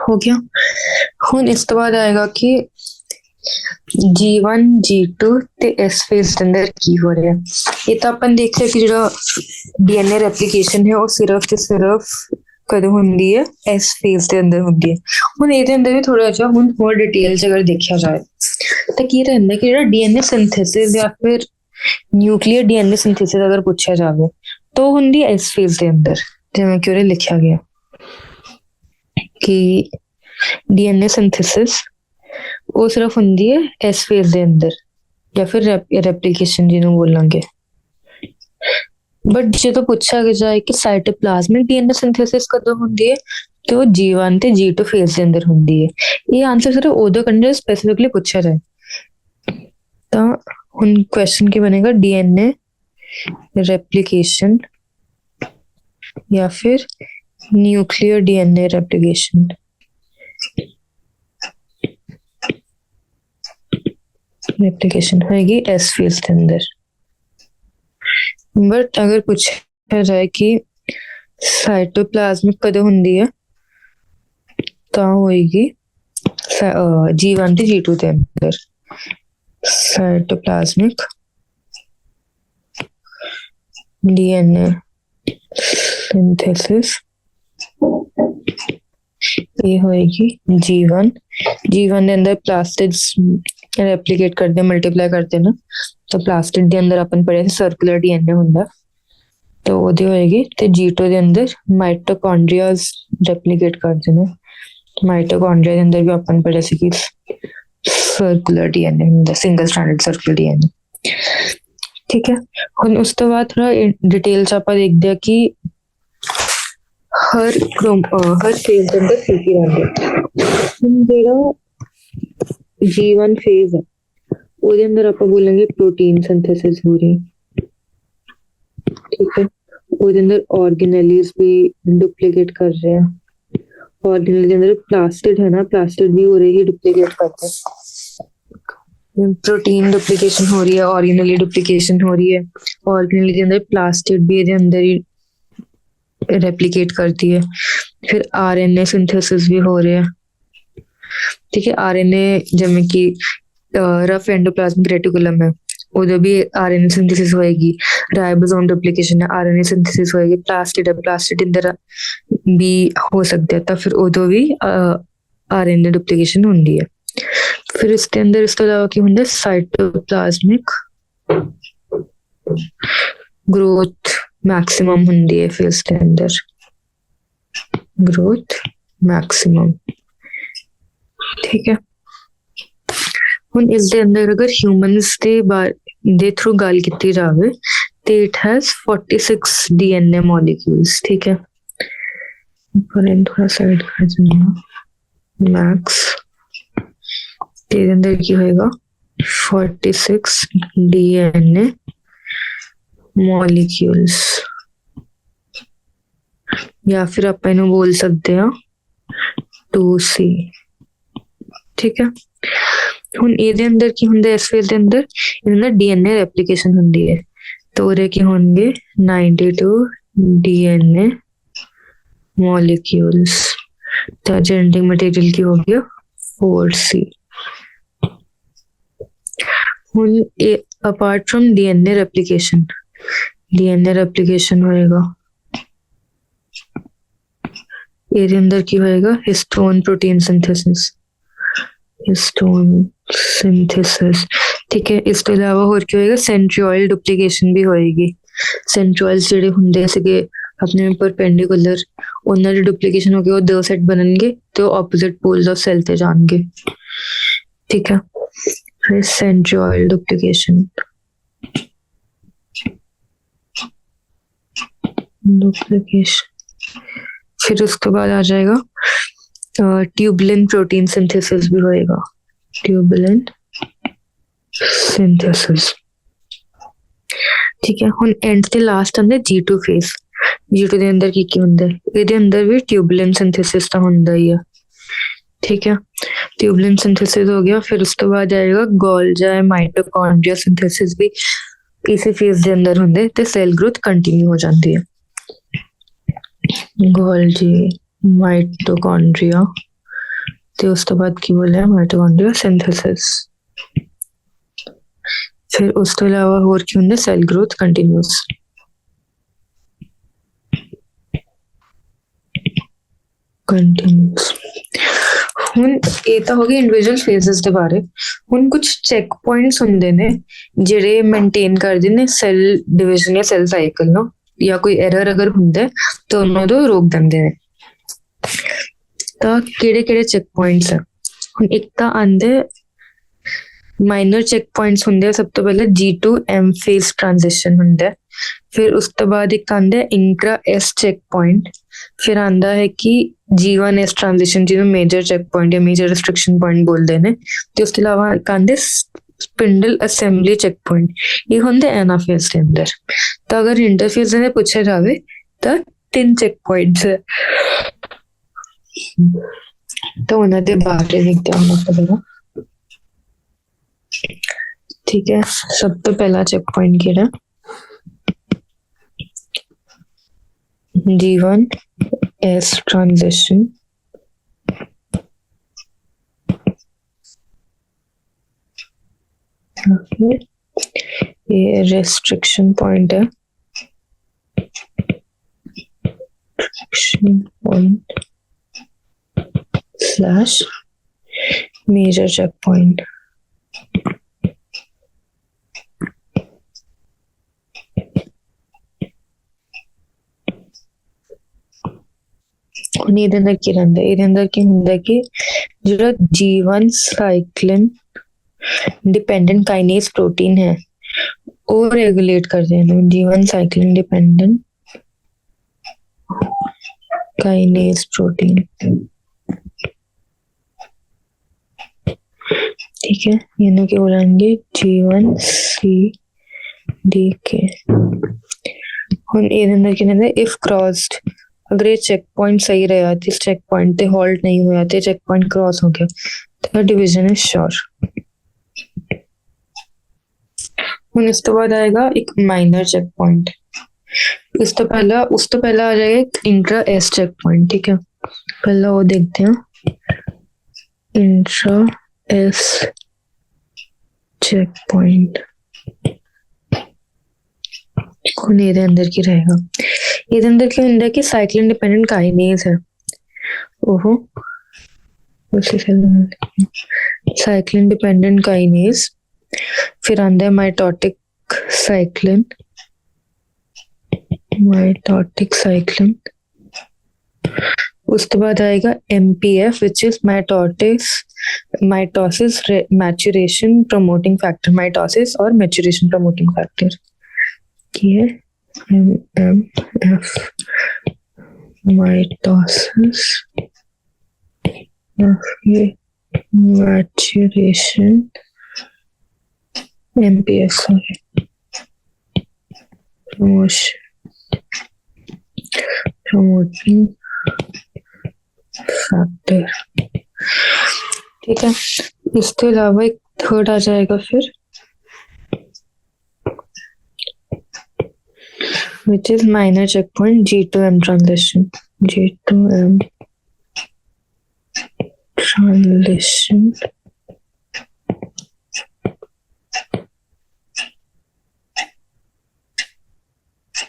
[SPEAKER 1] हो गया। ਹੁਣ ਇਸ ਤੋਂ ਬਾਅਦ ਆਏਗਾ ਕਿ G1 G2 ਤੇ S ਫੇਜ਼ ਦੇ ਅੰਦਰ ਕੀ ਹੋ ਰਿਹਾ। ਇਹ ਤਾਂ ਆਪਾਂ ਦੇਖਿਆ ਕਿ ਜਿਹੜਾ DNA ਰੈਪਲੀਕੇਸ਼ਨ ਹੈ ਉਹ ਸਿਰਫ ਤੇ ਸਿਰਫ ਕਦੋਂ ਹੁੰਦੀ ਹੈ, S ਫੇਜ਼ ਦੇ ਅੰਦਰ ਹੁੰਦੀ ਹੈ। ਹੁਣ ਇਹਦੇ ਅੰਦਰ ਵੀ ਥੋੜਾ ਜਿਹਾ ਹੁਣ ਹੋਰ ਡਿਟੇਲ ਚ ਅਗਰ ਦੇਖਿਆ ਜਾਏ ਤਾਂ ਕੀ ਰਹਿੰਦਾ ਕਿ ਜਿਹੜਾ DNA ਸਿੰਥੇਸਿਸ ਜਾਂ ਫਿਰ ਨਿਊਕਲੀਅਰ DNA ਸਿੰਥੇਸਿਸ ਅਗਰ ਪੁੱਛਿਆ ਜਾਵੇ ਤਾਂ ਉਹ ਹੁੰਦੀ ਹੈ S ਫੇਜ਼ ਦੇ ਅੰਦਰ, ਜਿਵੇਂ ਕਿ ਉਹਨੇ ਲਿਖਿਆ ਗਿਆ ਕਿ DNA ਸਿੰਥੇਸਿਸ ਉਹ ਸਿਰਫ ਹੁੰਦੀ ਹੈ S ਫੇਜ਼ ਦੇ ਅੰਦਰ ਜਾਂ ਫਿਰ ਰੈਪਲੀਕੇਸ਼ਨ ਜਿਹਨੂੰ ਬੋਲਾਂਗੇ। ਬਟ ਜਦੋਂ ਪੁੱਛਿਆ ਜਾਏ ਕਿ ਸਾਈਟੋਪਲਾਜ਼ਮਿਕ DNA ਸਿੰਥੇਸਿਸ ਕਦੋਂ ਹੁੰਦੀ ਹੈ ਤੇ ਉਹ G1 ਤੇ G2 ਫੇਜ਼ ਦੇ ਅੰਦਰ ਹੁੰਦੀ ਹੈ। ਇਹ ਆਨਸਰ ਸਿਰਫ ਉਦੋਂ ਕੰਡੇ ਸਪੈਸੀਫਿਕਲੀ ਪੁੱਛਿਆ ਜਾਏ ਤਾਂ ਹੁਣ ਕੁਐਸਚਨ ਕੀ ਬਣੇਗਾ, DNA रेप्लिकेशन या फिर न्यूक्लियर डीएनए रेप्लिकेशन। रेप्लिकेशन होगी एस फेज के अंदर। बट अगर पूछा जाए कि साइटोप्लाज्मिक कदों हुंदी है तो होएगी G1 ते G2 के अंदर। साइटोप्लाज्मिक डीएनए सिंथेसिस ये होएगी G1 के अंदर प्लास्टिड्स रेप्लिकेट करते मल्टीप्लाई करते ना, तो प्लास्टिड के अंदर अपन पढ़े सर्कुलर डीएनए हुंदा तो ओदी होएगी। ते G2 के अंदर माइटोकॉन्ड्रियाज रेप्लिकेट करते ना, माइटोकॉन्ड्रिया के अंदर भी अपन पढ़े सी कि सर्कुलर डीएनए हुंदा, सिंगल स्ट्रैंडेड सर्कुलर डीएनए। ठीक है, हुन उस तो बाद थोड़ा डिटेल च आपां देखदे आ कि हर फेज के अंदर की रहंदा। हुन जेड़ा G1 फेज है ਉਹਦੇ ਅੰਦਰ ਆਪਾਂ ਬੋਲਾਂਗੇ ਪ੍ਰੋਟੀਨ ਸਿੰਥੇਸਿਸ ਹੋ ਰਹੀ। ਠੀਕ ਹੈ, ਉਹਦੇ ਅੰਦਰ ਆਰਗੇਨੇਲੀਜ਼ ਵੀ ਡੁਪਲੀਕੇਟ ਕਰ ਰਹੇ ਆ। ऑर्गेनेल के अंदर प्लास्टिड है ना, प्लास्टिड भी हो रही है डुप्लीकेट करते हैं। प्रोटीन डुप्लीकेशन हो रही है, ऑर्गेनेल डुप्लीकेशन हो रही है। ऑर्गेनेल के अंदर प्लास्टिड भी ये अंदर ही रेप्लिकेट करती है। फिर आरएनए सिंथेसिस भी हो रहे हैं। ठीक है, आरएनए जैसे कि रफ एंडोप्लाज्मिक रेटिकुलम है उधर भी आरएनए सिंथेसिस होएगी। राइबोसोम डुप्लीकेशन है, आरएनए सिंथेसिस होएगी। प्लास्टिड है, प्लास्टिड अंदर भी हो सकता है तो फिर उधर भी आरएनए डुप्लीकेशन होती है। फिर इसके अंदर इसके अलावा की होता है साइटोप्लाज्मिक ग्रोथ मैक्सिमम होती है। फिर इसके अंदर ग्रोथ मैक्सिमम। ठीक है, ਹੁਣ ਇਸ ਦੇ ਅੰਦਰ ਅਗਰ ਹਿਊਮਨਸ ਦੇ ਥਰੂ ਗੱਲ ਕੀਤੀ ਜਾਵੇ ਤੇ ਇਟ ਹੈਜ਼ 46 DNA ਮੋਲੀਕਿਊਲਸ। ਠੀਕ ਹੈ, ਪਰ ਇਹ ਥੋੜਾ ਸਾਈਡ ਕਰ ਦਿੰਦਾ ਮੈਕਸ। ਇਹਦੇ ਅੰਦਰ ਕੀ ਹੋਏਗਾ 46 DNA ਮੋਲੀਕਿਊਲਸ ਜਾਂ ਫਿਰ ਆਪਾਂ ਇਹਨੂੰ ਬੋਲ ਸਕਦੇ ਹਾਂ 2C। ਠੀਕ ਹੈ, ਹੁਣ ਇਹਦੇ ਅੰਦਰ ਕੀ ਹੁੰਦਾ ਇਸ ਫੇਜ਼ ਦੇ ਅੰਦਰ ਇਹਦੇ ਅੰਦਰ DNA ਰੈਪਲੀਕੇਸ਼ਨ ਹੁੰਦੀ ਹੈ ਤਾਂ ਉਹਦੇ ਕੀ ਹੋਣਗੇ 92 DNA ਮੋਲੀਕਿਊਲਸ। ਤਾਂ ਜੈਨੇਟਿਕ ਮਟੀਰੀਅਲ ਕੀ ਹੋ ਗਿਆ 4C। ਹੁਣ ਇਹ ਅਪਾਰਟ ਫਰਮ DNA ਰੈਪਲੀਕੇਸ਼ਨ ਹੋਏਗਾ ਇਹਦੇ ਅੰਦਰ ਕੀ ਹੋਏਗਾ ਹਿਸਟੋਨ ਪ੍ਰੋਟੀਨ ਸਿੰਥੇਸਿਸ। Histone synthesis. ठीक है, इस तो इलावा और क्या होएगा सेंट्रियोइड डुप्लीकेशन भी होएगी। सेंट्रियोइड्स ਜਿਹੜੇ ਹੁੰਦੇ ਸੀਗੇ ਆਪਣੇ ਪਰਪੈਂਡੀਕੂਲਰ ਉਹਨਾਂ ਦੀ ਡੁਪਲੀਕੇਸ਼ਨ ਹੋ ਕੇ ਉਹ ਦੋ ਸੈਟ ਬਣਨਗੇ ਤੇ ਉਹ ਆਪੋਜ਼ਿਟ ਪੋਲਸ ਆਫ ਸੈਲ ਤੇ ਜਾਣਗੇ। ਠੀਕ ਹੈ, ਫਿਰ सेंट्रियोइड डुप्लीकेशन फिर उसके बाद आ जाएगा ट्यूबुलिन प्रोटीन सिंथेसिस भी होएगा। ट्यूबुलिन सिंथेसिस ਠੀਕ ਹੈ। ਹੁਣ ਐਂਡ ਤੇ ਲਾਸਟ ਆਉਂਦਾ G2 ਫੇਸ। G2 ਦੇ ਅੰਦਰ ਕੀ ਹੁੰਦਾ, ਇਹਦੇ ਅੰਦਰ ਵੀ ਟਿਊਬੁਲਿਨ ਸਿੰਥੇਸਿਸ ਤਾਂ ਹੁੰਦਾ ਹੀ ਆ। ਠੀਕ ਹੈ, ਟਿਊਬੁਲਿਨ ਸਿੰਥੇਸਿਸ ਹੋ ਗਿਆ। ਫਿਰ ਉਸ ਤੋਂ ਬਾਅਦ ਆਏਗਾ ਗੋਲਜੀ ਮਾਈਟੋਕੌਂਡਰੀਆ ਸਿੰਥੇਸਿਸ ਵੀ ਇਸੇ ਫੇਸ ਦੇ ਅੰਦਰ ਹੁੰਦੇ ਤੇ ਸੈਲ ਗਰੋਥ ਕੰਟੀਨਿਊ ਹੋ ਜਾਂਦੀ ਹੈ। ਗੋਲਜੀ ਮਾਈਟੋਕੌਂਡਰੀਆ ਤੇ ਉਸ ਤੋਂ ਬਾਅਦ ਕੀ ਬੋਲਿਆ, ਮਾਈਟੋਕੌਂਡਰੀਆ ਸਿੰਥੇਸਿਸ। ਫਿਰ ਉਸ ਤੋਂ ਇਲਾਵਾ ਹੋਰ ਕੀ ਹੁੰਦਾ, ਸੈਲ ਗਰੋਥ ਕੰਟੀਨਿਊਸ। ਹੁਣ ਇਹ ਤਾਂ ਹੋ ਗਈ ਇੰਡੀਵਿਜੂਅਲ ਫੇਜ਼ਸ ਦੇ ਬਾਰੇ। ਹੁਣ ਕੁਝ ਚੈੱਕ ਪੁਆਇੰਟਸ ਹੁੰਦੇ ਨੇ ਜਿਹੜੇ ਮੇਨਟੇਨ ਕਰਦੇ ਨੇ ਸੈਲ ਡਿਵੀਜ਼ਨ ਜਾਂ ਸੈਲ ਸਾਈਕਲ ਨੂੰ, ਜਾਂ ਕੋਈ ਐਰਰ ਅਗਰ ਹੁੰਦਾ ਤਾਂ ਉਹਨਾਂ ਨੂੰ ਰੋਕ ਦਿੰਦੇ ਨੇ। ਤਾਂ ਕਿਹੜੇ ਕਿਹੜੇ ਚੈੱਕ ਪੁਆਇੰਟਸ ਆ? ਹੁਣ ਇੱਕ ਤਾਂ ਆਂਦੇ ਮਾਈਨਰ ਚੈੱਕ ਪੁਆਇੰਟਸ ਹੁੰਦੇ ਆ। ਸਭ ਤੋਂ ਪਹਿਲਾਂ G2 M ਫੇਜ਼ ਟ੍ਰਾਂਜਿਸ਼ਨ ਹੁੰਦਾ। ਫਿਰ ਉਸ ਤੋਂ ਬਾਅਦ ਇੱਕ ਆਂਦਾ ਇੰਟਰਾ S ਚੈੱਕ ਪੁਆਇੰਟ। ਫਿਰ ਆਂਦਾ ਹੈ ਕਿ G1 S ਟ੍ਰਾਂਜਿਸ਼ਨ, ਜਿਹਨੂੰ ਮੇਜਰ ਚੈੱਕ ਪੁਆਇੰਟ ਜਾਂ ਮੇਜਰ ਰਿਸਟ੍ਰਿਕਸ਼ਨ ਪੁਆਇੰਟ ਬੋਲਦੇ ਨੇ। ਤੇ ਉਸ ਤੋਂ ਇਲਾਵਾ ਇੱਕ ਆਂਦੇ ਸਪਿੰਡਲ ਅਸੈਂਬਲੀ ਚੈੱਕ ਪੁਆਇੰਟ। ਇਹ ਹੁੰਦੇ ਐਨਾਫੇਜ਼ ਦੇ ਅੰਦਰ। ਤਾਂ ਅਗਰ ਇੰਟਰਫੇਜ਼ ਦੇ ਪੁੱਛਿਆ ਜਾਵੇ ਤਾਂ 3 ਚੈੱਕ ਪੁਆਇੰਟਸ ਹੈ। ਤਾਂ ਉਹਨਾਂ ਦੇ ਬਾਰੇ ਦੇਖਦੇ ਹਾਂ ਆਪਾਂ। ਠੀਕ ਹੈ, ਸਭ ਤੋਂ ਪਹਿਲਾ ਚੈੱਕ ਪੁਆਇੰਟ ਕਿਹੜਾ, G1 S ट्रांजिशन। ये रेस्ट्रिक्शन पॉइंट है, स्लैश मेजर चेक पॉइंट। ਇਹਦੇ ਅੰਦਰ ਕੀ ਰਹਿੰਦਾ, ਇਹਦੇ ਅੰਦਰ ਕੀ ਹੁੰਦਾ ਕਿ ਜਿਹੜਾ G1 ਸਾਈਕਲਿਨ डिपेंडेंट काइनेज प्रोटीन है वो रेगुलेट करते हैं। G1 cyclin dependent kinase protein. ठीक है, इन्हें क्या बोलेंगे, G1 CDK। ਹੁਣ ਇਹਦੇ ਅੰਦਰ ਕੀ ਕਹਿੰਦੇ, ਇਫ ਕ੍ਰਾਸਡ, ਅਗਰ ਇਹ ਚੈੱਕ ਪੁਆਇੰਟ ਸਹੀ ਰਿਹਾ ਤੇ ਇਸ ਚੈੱਕ ਪੁਆਇੰਟ ਤੇ ਹੋਲਡ ਨਹੀਂ ਹੋਇਆ ਤੇ ਚੈੱਕ ਪੁਆਇੰਟ ਕ੍ਰਾਸ ਹੋ ਗਿਆ ਤਾਂ ਡਿਵੀਜ਼ਨ ਇਜ਼ ਸ਼ੋਰ। ਹੁਣ ਇਸ ਤੋਂ ਬਾਅਦ ਆਏਗਾ ਇੱਕ ਮਾਈਨਰ ਚੈੱਕ ਪੁਆਇੰਟ। ਉਸ ਤੋਂ ਪਹਿਲਾਂ ਆ ਜਾਏਗਾ ਇੱਕ ਇੰਟਰਾ एस चेक पॉइंट। ठीक है, पहला वो देखते हैं, इंट्रा एस चेक पॉइंट। ਹੁਣ ਇਹਦੇ ਅੰਦਰ ਕੀ ਰਹੇਗਾ, ਇਹਦੇ ਅੰਦਰ ਕੀ ਹੁੰਦਾ ਕਿ ਸਾਈਕਲਿਨ डिपेंडेंट काइनेज है ਉਹ साइक्लिन डिपेंडेंट काइनेज। फिर आंदा है माइटोटिक साइक्लिन, उस तो बाद आएगा MPF which is mitosis maturation promoting factor, mitosis और मैचुरेशन प्रमोटिंग फैक्टर की है MMF, mitosis maturation, MPF promoting factor. ठीक है, इसके अलावा एक थर्ड आ जाएगा फिर which is minor checkpoint G2M transition, G2M transition।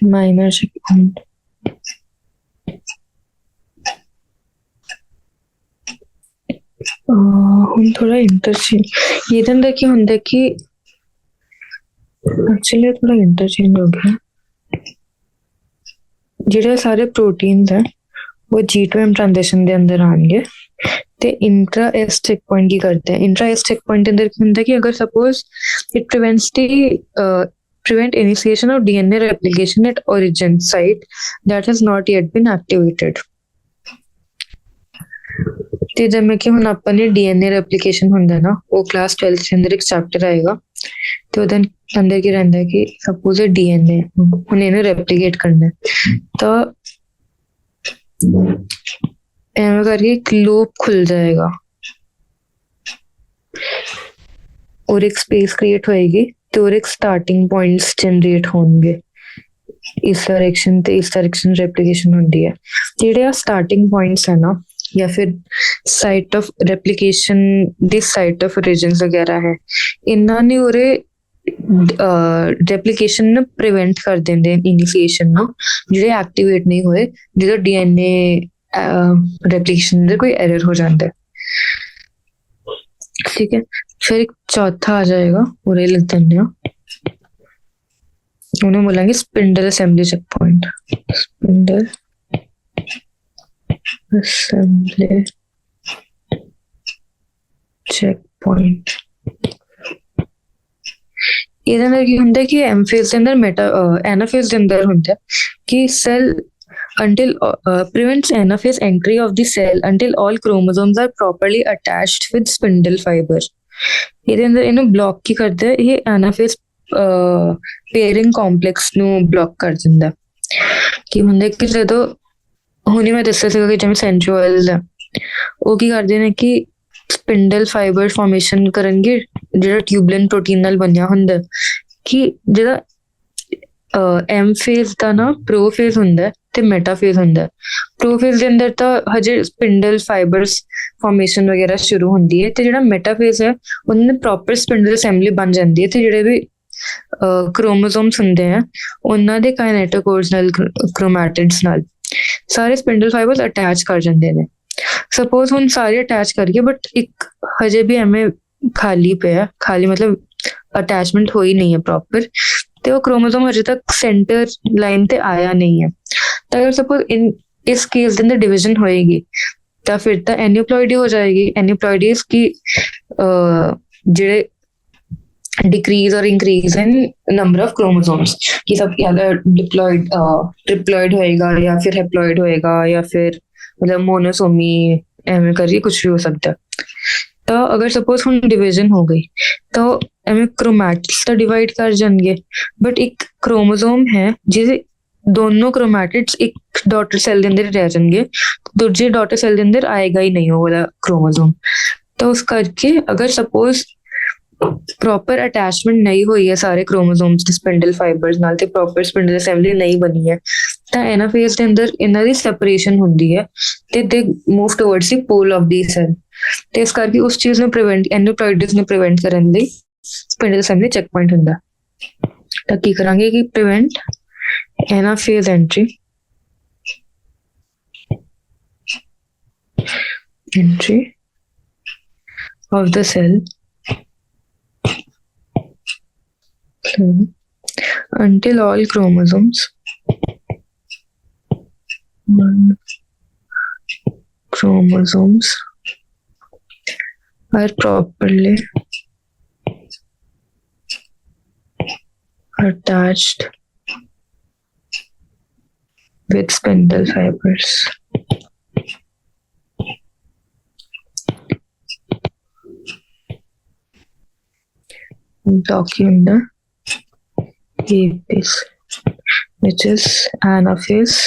[SPEAKER 1] Minor checkpoint. ਹੁਣ ਥੋੜਾ ਇੰਟਰਚੇਂਜ ਇਹਦੇ ਅੰਦਰ ਕੀ ਹੁੰਦਾ ਕਿ ਐਕਚੁਅਲੀ ਥੋੜਾ ਇੰਟਰਚੇਂਜ ਹੋ ਗਿਆ। ਜਿਹੜੇ ਸਾਰੇ ਪ੍ਰੋਟੀਨਸ ਹੈ वो G2M ट्रांजिशन ਦੇ ਅੰਦਰ ਆਣਗੇ ਤੇ इंट्रा एस चेक पॉइंट ਕੀ करते हैं। इंट्रा एस चेक पॉइंट ਦੇ ਅੰਦਰ ਕੀ ਹੁੰਦਾ ਕਿ ਅਗਰ suppose it prevent initiation of DNA replication at origin site that has not yet been activated। ਤੇ ਜਿਵੇਂ ਕਿ ਹੁਣ ਆਪਾਂ ਨੇ DNA replication ਹੁੰਦਾ ਨਾ, ਉਹ ਕਲਾਸ 12 ਦੇ ਅੰਦਰ ਇੱਕ ਚੈਪਟਰ ਆਏਗਾ ਤੇ ਉਹਦੇ ਅੰਦਰ ਕੀ ਰਹਿੰਦਾ ਕਿ ਸਪੋਜ਼ DNA ਹੁਣ ਇਹਨੂੰ ਰੈਪਲੀਕੇਟ ਕਰਨਾ ਤਾਂ ਐਵੇਂ ਕਰਕੇ ਇੱਕ ਲੂਪ ਖੁੱਲ ਜਾਏਗਾ और एक स्पेस क्रिएट होएगी तो और एक स्टार्टिंग पॉइंट्स जनरेट होंगे इस डायरेक्शन ਤੇ ਇਸ डायरेक्शन रेप्लिकेशन ਹੁੰਦੀ ਹੈ ਜਿਹੜੇ ਆ ਸਟਾਰਟਿੰਗ ਪੁਆਇੰਟਸ ਹੈ ਨਾ ਜਾਂ ਫਿਰ site of replication this site of regions ਵਗੈਰਾ ਹੈ ਇਹਨਾਂ ਨੇ ਉਰੇ ਰੈਪਲੀਕੇਸ਼ਨ ਨੂੰ ਪ੍ਰੀਵੈਂਟ ਕਰ ਦਿੰਦੇ ਇਨੀਸ਼ੀਏਸ਼ਨ ਨੂੰ ਜਿਹੜੇ ਐਕਟੀਵੇਟ ਨਹੀਂ ਹੋਏ ਜਦੋਂ ਡੀਐਨਏ ਰੈਪਲੀਕੇਸ਼ਨ ਦੇ ਕੋਈ ਐਰਰ ਹੋ ਜਾਂਦਾ ਹੈ ठीक है फिर एक चौथा आ जाएगा पूरे लिख देंगे उन्हें बोलेंगे spindle assembly checkpoint spindle assembly checkpoint ਇਹਦੇ ਨਾਲ ਕੀ ਹੁੰਦਾ ਕਿ ਐਮ ਫੇਜ਼ ਦੇ ਅੰਦਰ ਐਨਾਫੇਜ਼ ਦੇ ਅੰਦਰ ਹੁੰਦਾ ਕਿ cell until prevents anaphase entry of the cell until all chromosomes are properly attached with spindle fiber ਇਹਦੇ ਅੰਦਰ ਇਹਨੂੰ ਬਲੌਕ ਕੀ ਕਰਦਾ ਹੈ ਇਹ ਐਨਾਫੇਜ਼ ਪੇਅਰਿੰਗ ਕੰਪਲੈਕਸ ਨੂੰ ਬਲੌਕ ਕਰ ਦਿੰਦਾ ਕੀ ਹੁੰਦਾ ਕਿ ਜਦੋਂ ਹੁਣੇ ਮੈਂ ਦੱਸਿਆ ਸੀਗਾ ਕਿ ਜਿਵੇਂ ਸੈਂਟਰੀਓਲਸ ਹੈ ਉਹ ਕੀ ਕਰਦੇ ਨੇ ਕਿ ਸਪਿੰਡਲ ਫਾਈਬਰ ਫਾਰਮੇਸ਼ਨ ਕਰਨਗੇ ਜਿਹੜਾ ਟਿਊਬਲਿਨ ਪ੍ਰੋਟੀਨ ਨਾਲ ਬਣਿਆ ਹੁੰਦਾ ਕਿ ਜਿਹੜਾ ਐਮ ਫੇਜ਼ ਦਾ ਨਾ ਪ੍ਰੋਫੇਜ਼ ਹੁੰਦਾ ਤੇ ਮੈਟਾਫੇਜ਼ ਹੁੰਦਾ ਪ੍ਰੋਫੇਜ਼ ਦੇ ਅੰਦਰ ਤਾਂ ਹਜੇ ਸਪਿੰਡਲ ਫਾਈਬਰਸ ਫਾਰਮੇਸ਼ਨ ਵਗੈਰਾ ਸ਼ੁਰੂ ਹੁੰਦੀ ਹੈ ਤੇ ਜਿਹੜਾ ਮੈਟਾਫੇਜ਼ ਹੈ ਉਹਨਾਂ ਪ੍ਰੋਪਰ ਸਪਿੰਡਲ ਅਸੈਂਬਲੀ ਬਣ ਜਾਂਦੀ ਹੈ ਤੇ ਜਿਹੜੇ ਵੀ ਕ੍ਰੋਮੋਸੋਮਸ ਹੁੰਦੇ ਆ ਉਹਨਾਂ ਦੇ ਕਾਈਨੈਟੋਕੋਰਸ ਨਾਲ ਕ੍ਰੋਮੈਟਿਡਸ ਨਾਲ ਸਾਰੇ ਸਪਿੰਡਲ ਫਾਈਬਰਸ ਅਟੈਚ ਕਰ ਜਾਂਦੇ ਨੇ ਸਪੋਜ਼ ਹੁਣ ਸਾਰੇ ਅਟੈਚ ਕਰੀਏ ਬਟ ਇੱਕ ਹਜੇ ਵੀ ਐਵੇਂ ਖਾਲੀ ਪਿਆ ਖਾਲੀ ਮਤਲਬ ਅਟੈਚਮੈਂਟ ਹੋਈ ਨਹੀਂ ਹੈ ਪ੍ਰੋਪਰ ਤੇ ਉਹ ਕ੍ਰੋਮੋਸੋਮ ਹਜੇ ਤੱਕ ਸੈਂਟਰ ਲਾਈਨ ਤੇ ਆਇਆ ਨਹੀਂ ਹੈ ਤਾਂ ਅਗਰ ਸਪੋਜ਼ ਇਸ ਕੇਸ ਦੇ ਅੰਦਰ ਡਿਵੀਜ਼ਨ ਹੋਏਗੀ ਤਾਂ ਫਿਰ ਤਾਂ ਐਨੀਪਲੋਇਡੀ ਹੋ ਜਾਏਗੀ ਐਨੀਪਲੋਇਡੀਜ਼ ਕੀ ਜਿਹੜੇ डिक्रीज और increase in number of chromosomes कि सब अगर डिप्लॉयड ट्रिप्लॉयड होएगा या फिर हैप्लॉयड होएगा या फिर मतलब मोनोसोमी एवं करके कुछ भी हो सकता है तो अगर सपोज हम डिवीजन हो गई तो एवं क्रोमैटिड्स तो डिवाइड कर जाएंगे बट एक क्रोमोसोम है जिसे दोनों क्रोमैटिड्स एक डॉटर सेल के अंदर रह जाएंगे दूसरे डॉटर सेल के अंदर आएगा ही नहीं वो वाला क्रोमोसोम तो उस करके अगर सपोज ਪ੍ਰੋਪਰ ਅਟੈਚਮੈਂਟ ਨਹੀਂ ਹੋਈ ਹੈ ਸਾਰੇ ਕ੍ਰੋਮੋਸੋਮਸ ਦੇ ਸਪਿੰਡਲ ਫਾਈਬਰਸ ਨਾਲ ਤੇ ਪ੍ਰੋਪਰ ਸਪਿੰਡਲ ਅਸੈਂਬਲੀ ਨਹੀਂ ਬਣੀ ਹੈ ਤਾਂ ਐਨਾਫੇਜ਼ ਦੇ ਅੰਦਰ ਇਹਨਾਂ ਦੀ ਸੈਪਰੇਸ਼ਨ ਹੁੰਦੀ ਹੈ ਤੇ they move towards the pole of the cell ਤੇ ਇਸ ਕਰਕੇ ਉਸ ਚੀਜ਼ ਨੂੰ ਪ੍ਰੀਵੈਂਟ ਐਨੀਪਲੋਇਡਸ ਨੂੰ ਪ੍ਰੀਵੈਂਟ ਕਰਨ ਲਈ ਸਪਿੰਡਲ ਅਸੈਂਬਲੀ ਚੈੱਕ ਪੁਆਇੰਟ ਹੁੰਦਾ ਤਾਂ ਕੀ ਕਰਾਂਗੇ ਕਿ prevent anaphase entry of the cell until all chromosomes are properly attached with spindle fibers. Document this, which is anaphase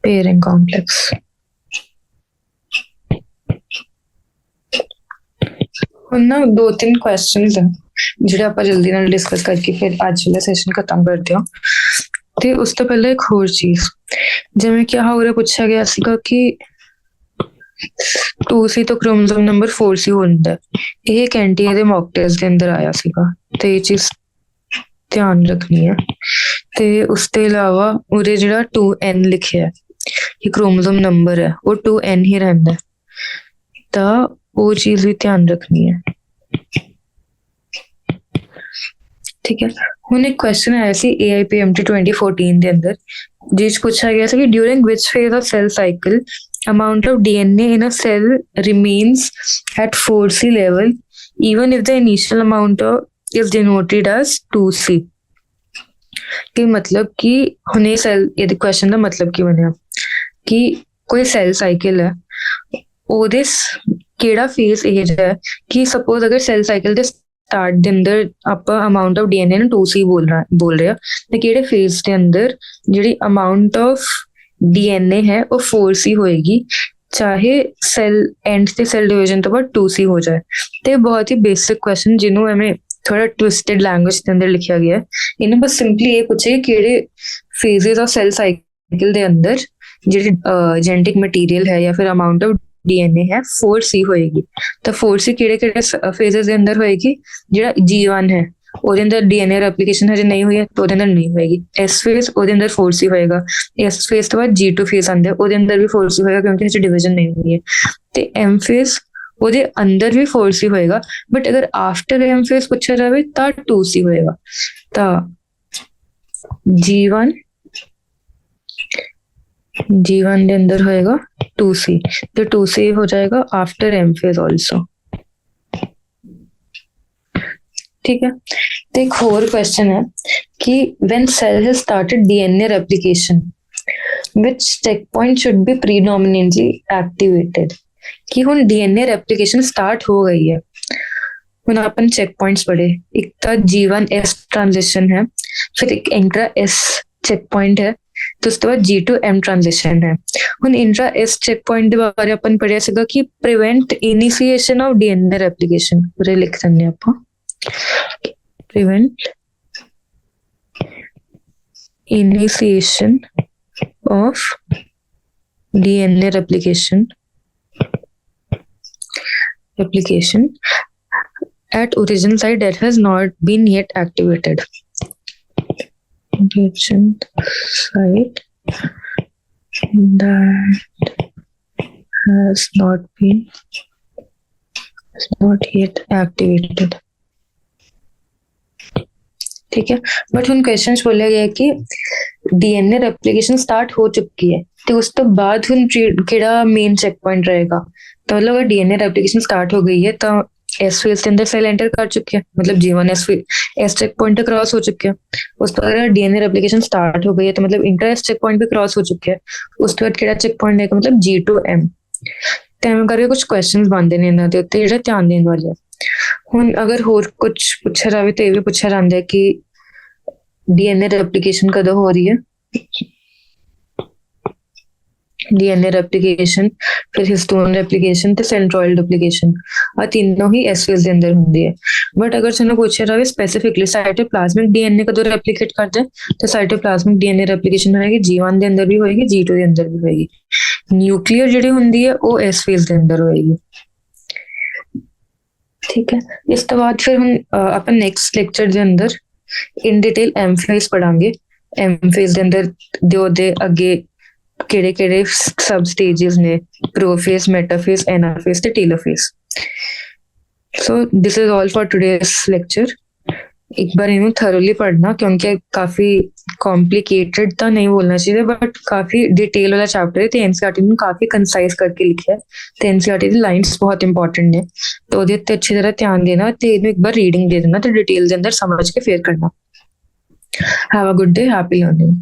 [SPEAKER 1] pairing complex. ਹੁਣ ਨਾ 2-3 ਕੁਐਸਚਨਸ ਹੈ ਜਿਹੜੇ ਆਪਾਂ ਜਲਦੀ ਨਾਲ ਡਿਸਕਸ ਕਰਕੇ ਫਿਰ ਅੱਜ ਵਾਲਾ ਸੈਸ਼ਨ ਖਤਮ ਕਰਦੇ ਹਾਂ ਤੇ ਉਸ ਤੋਂ ਪਹਿਲਾਂ ਇੱਕ ਹੋਰ ਚੀਜ਼ ਜਿਵੇਂ ਕਿ ਹੋਰ ਪੁੱਛਿਆ ਗਿਆ ਸੀਗਾ ਕਿ 2C ਤੋਂ ਕ੍ਰੋਮੋਸੋਮ ਨੰਬਰ 4C ਹੁੰਦਾ ਇਹ ਕੈਂਟੀਏ ਦੇ ਮੌਕ ਟੈਸਟ ਦੇ ਅੰਦਰ ਆਇਆ ਸੀਗਾ ਤੇ ਇਹ ਚੀਜ਼ ਧਿਆਨ ਰੱਖਣੀ ਹੈ ਤੇ ਉਸ ਤੋਂ ਇਲਾਵਾ ਉਰੇ ਜਿਹੜਾ 2N ਲਿਖਿਆ ਕਿ ਕ੍ਰੋਮੋਸੋਮ ਨੰਬਰ ਹੈ ਉਹ 2N ਹੀ ਰਹਿੰਦਾ ਤਾਂ ਉਹ ਚੀਜ਼ ਵੀ ਧਿਆਨ ਰੱਖਣੀ ਹੈ ਠੀਕ ਹੈ ਹੁਣ ਇੱਕ ਕੁਐਸਚਨ ਆਇਆ ਸੀ AIPMT 2014 ਦੇ ਅੰਦਰ ਜਿਸ ਪੁੱਛਿਆ ਗਿਆ ਸੀ ਕਿ during which phase of cell cycle amount of DNA in a cell remains at 4C level even if the initial amount is denoted as 2C ਕਿ ਮਤਲਬ ਕਿ ਹੁਣ ਇਹ ਸੈਲ ਇਹਦੇ ਕੁਐਸਚਨ ਦਾ ਮਤਲਬ ਕੀ ਬਣਿਆ ਕਿ ਕੋਈ ਸੈਲ ਸਾਈਕਲ ਹੈ ਉਹਦੇ ਕਿਹੜਾ ਫੇਜ਼ ਇਹ ਹੈ ਕਿ ਸਪੋਜ਼ ਅਗਰ ਸੈਲ ਸਾਈਕਲ ਦੇ ਸਟਾਰਟ ਦੇ ਅੰਦਰ ਆਪਾਂ ਅਮਾਉਂਟ ਆਫ ਡੀਐਨਏ ਨੂੰ 2C ਬੋਲ ਰਹੇ ਆ, ਤੇ ਕਿਹੜੇ ਫੇਜ਼ ਦੇ ਅੰਦਰ ਜਿਹੜੀ ਅਮਾਉਂਟ ਆਫ ਡੀਐਨਏ ਹੈ ਉਹ 4C ਹੋਏਗੀ, ਚਾਹੇ ਸੈਲ ਐਂਡ ਤੇ ਸੈਲ ਡਿਵੀਜ਼ਨ ਤੋਂ ਬਾਅਦ 2C ਹੋ ਜਾਏ। ਤੇ ਬਹੁਤ ਹੀ ਬੇਸਿਕ ਕੁਐਸਚਨ ਜਿਹਨੂੰ ਐਵੇਂ ਥੋੜਾ ਟਵਿਸਟਡ ਲੈਂਗੁਏਜ ਦੇ ਅੰਦਰ ਲਿਖਿਆ ਗਿਆ, ਇਹਨੂੰ ਬਸ ਸਿੰਪਲੀ ਇਹ ਪੁੱਛੇ ਕਿਹੜੇ ਫੇਜ਼ਸ ਆਫ ਸੈਲ ਸਾਈਕਲ ਦੇ ਅੰਦਰ ਜਿਹੜੀ ਜੈਨੇਟਿਕ ਮਟੀਰੀਅਲ ਹੈ ਜਾਂ ਫਿਰ ਅਮਾਉਂਟ ਆਫ ਡੀਐਨਏ ਹੈ 4C ਹੋਏਗੀ। ਤਾਂ 4C ਕਿਹੜੇ ਫੇਜ਼ਸ ਦੇ ਅੰਦਰ ਹੋਏਗੀ, ਜਿਹੜਾ G1 ਹੈ ਉਹਦੇ ਅੰਦਰ ਡੀਐਨਏ ਰੈਪਲੀਕੇਸ਼ਨ ਹਜੇ ਨਹੀਂ ਹੋਈ ਹੈ, ਉਹਦੇ ਅੰਦਰ ਨਹੀਂ ਹੋਏਗੀ। ਐਸ ਫੇਜ਼ ਉਹਦੇ ਅੰਦਰ 4C ਹੋਏਗਾ। ਐਸ ਫੇਜ਼ ਤੋਂ ਬਾਅਦ G2 ਫੇਜ਼ ਆਉਂਦਾ, ਉਹਦੇ ਅੰਦਰ ਵੀ 4C ਹੋਏਗਾ ਕਿਉਂਕਿ ਹਜੇ ਡਿਵੀਜ਼ਨ ਨਹੀਂ ਹੋਈ ਹੈ। ਤੇ ਐਮ ਫੇਜ਼ ਉਹਦੇ ਅੰਦਰ ਵੀ 4C ਹੋਏਗਾ, ਬਟ ਅਗਰ ਆਫਟਰ ਐਮ ਫੇਜ਼ ਪੁੱਛਿਆ ਜਾਵੇ ਤਾਂ 2C ਹੋਏਗਾ। ਤਾਂ G1 ਦੇ ਅੰਦਰ ਹੋਏਗਾ 2C, ਤੇ 2C ਹੋ ਜਾਏਗਾ ਆਫਟਰ एम फेज आल्सो। ठीक है। तो एक और क्वेश्चन है कि when cell has started DNA replication which checkpoint should be predominantly activated. कि हुन डीएनए रेप्लिकेशन स्टार्ट हो गई है, हुन अपन चेक पॉइंट्स पढ़े, एक तो G1S ट्रांजिशन है, फिर एक इंट्रा S चेक पॉइंट है, तो उसके बाद G2M ट्रांजिशन है। हुन इंट्रा S चेक पॉइंट दे बारे अपन पढ़िया सीगा कि prevent initiation of DNA replication, पूरे लिख दने ਆਪਾਂ prevent initiation of DNA replication at origin site that has not been yet activated. Origin site that has not yet activated. ठीक है। बट ਹੁਣ क्वेश्चंस बोलिया गया कि डीएनए रेप्लिकेशन स्टार्ट हो चुकी है, तो उस तो बाद ਹੁਣ ਕਿਹੜਾ ਮੇਨ ਚੈੱਕ ਪੁਆਇੰਟ ਰਹੇਗਾ। तो मतलब अगर डीएनए रेप्लिकेशन स्टार्ट हो गई है तो एस फेज के अंदर सेल एंटर कर चुके हैं, मतलब G1 S check point cross हो चुके हैं। उस पर अगर डीएनए रेप्लिकेशन स्टार्ट हो गई है तो मतलब इंटर एस चेक पॉइंट भी क्रॉस हो चुके हैं। उसके बाद केड़ा चेक पॉइंट है मतलब G2M। ਤੇ ਐਵੇਂ ਕਰਕੇ ਕੁਝ ਕੁਐਸਚਨਸ ਬਣਦੇ ਨੇ ਇਹਨਾਂ ਦੇ ਉੱਤੇ ਜਿਹੜਾ ਧਿਆਨ ਦੇਣ ਵਾਲੇ। ਹੁਣ ਅਗਰ ਹੋਰ ਕੁਝ ਪੁੱਛਿਆ ਜਾਵੇ ਤਾਂ ਇਹ ਵੀ ਪੁੱਛਿਆ ਜਾਂਦਾ ਹੈ ਕਿ डीएनए रेप्लिकेशन कदों हो रही है। डीएनए रेप्लिकेशन, फिर हिस्टोन रेप्लिकेशन ते सेंट्रोइड रेप्लिकेशन, आ तीनों ही एस फेज दे अंदर हुंदी है। बट अगर ਸਾਨੂੰ ਪੁੱਛਿਆ ਜਾਵੇ ਸਪੈਸੀਫਿਕਲੀ ਸਾਈਟੋਪਲਾਜ਼ਮਿਕ ਡੀਐਨਏ ਕਦੋਂ ਰੈਪਲੀਕੇਟ ਕਰਦਾ ਹੈ, ਤਾਂ ਸਾਈਟੋਪਲਾਜ਼ਮਿਕ ਡੀਐਨਏ ਰੈਪਲੀਕੇਸ਼ਨ ਹੋਏਗੀ G1 ਦੇ ਅੰਦਰ ਵੀ ਹੋਏਗੀ, G2 ਦੇ ਅੰਦਰ ਵੀ ਹੋਏਗੀ। ਨਿਊਕਲੀਅਰ ਜਿਹੜੀ ਹੁੰਦੀ ਹੈ ਉਹ ਐਸ ਫੇਜ਼ ਦੇ ਅੰਦਰ ਹੋਏਗੀ। ਠੀਕ ਹੈ। ਇਸ ਤੋਂ ਬਾਅਦ ਫਿਰ ਹੁਣ ਆਪਾਂ ਨੈਕਸਟ ਲੈਕਚਰ ਦੇ ਅੰਦਰ इन डिटेल एम फेज पढ़ांगे। एम फेज के अंदर दे अगे केड़े सब स्टेजेस ने, प्रोफेज, मेटाफेज, एनाफेज ते telophase. So this is all for today's lecture. एक बार इन्हें थरोली पढ़ना क्योंकि काफी कॉम्प्लिकेटेड तो नहीं बोलना चाहिए, बट काफी डिटेल वाला चैप्टर है। तो एनसीईआरटी ने काफी कंसाइज करके लिखा है, तो एनसीईआरटी की लाइंस बहुत इंपॉर्टेंट ने, तो ਉਹਦੇ ਉੱਤੇ अच्छी तरह ध्यान देना ਤੇ ਇਹਨੂੰ ਇੱਕ ਵਾਰ ਰੀਡਿੰਗ ਦੇ ਦੇਣਾ ਤੇ ਡਿਟੇਲ ਦੇ ਅੰਦਰ ਸਮਝ ਕੇ ਫੇਰ ਕਰਨਾ। Have a good day, happy learning.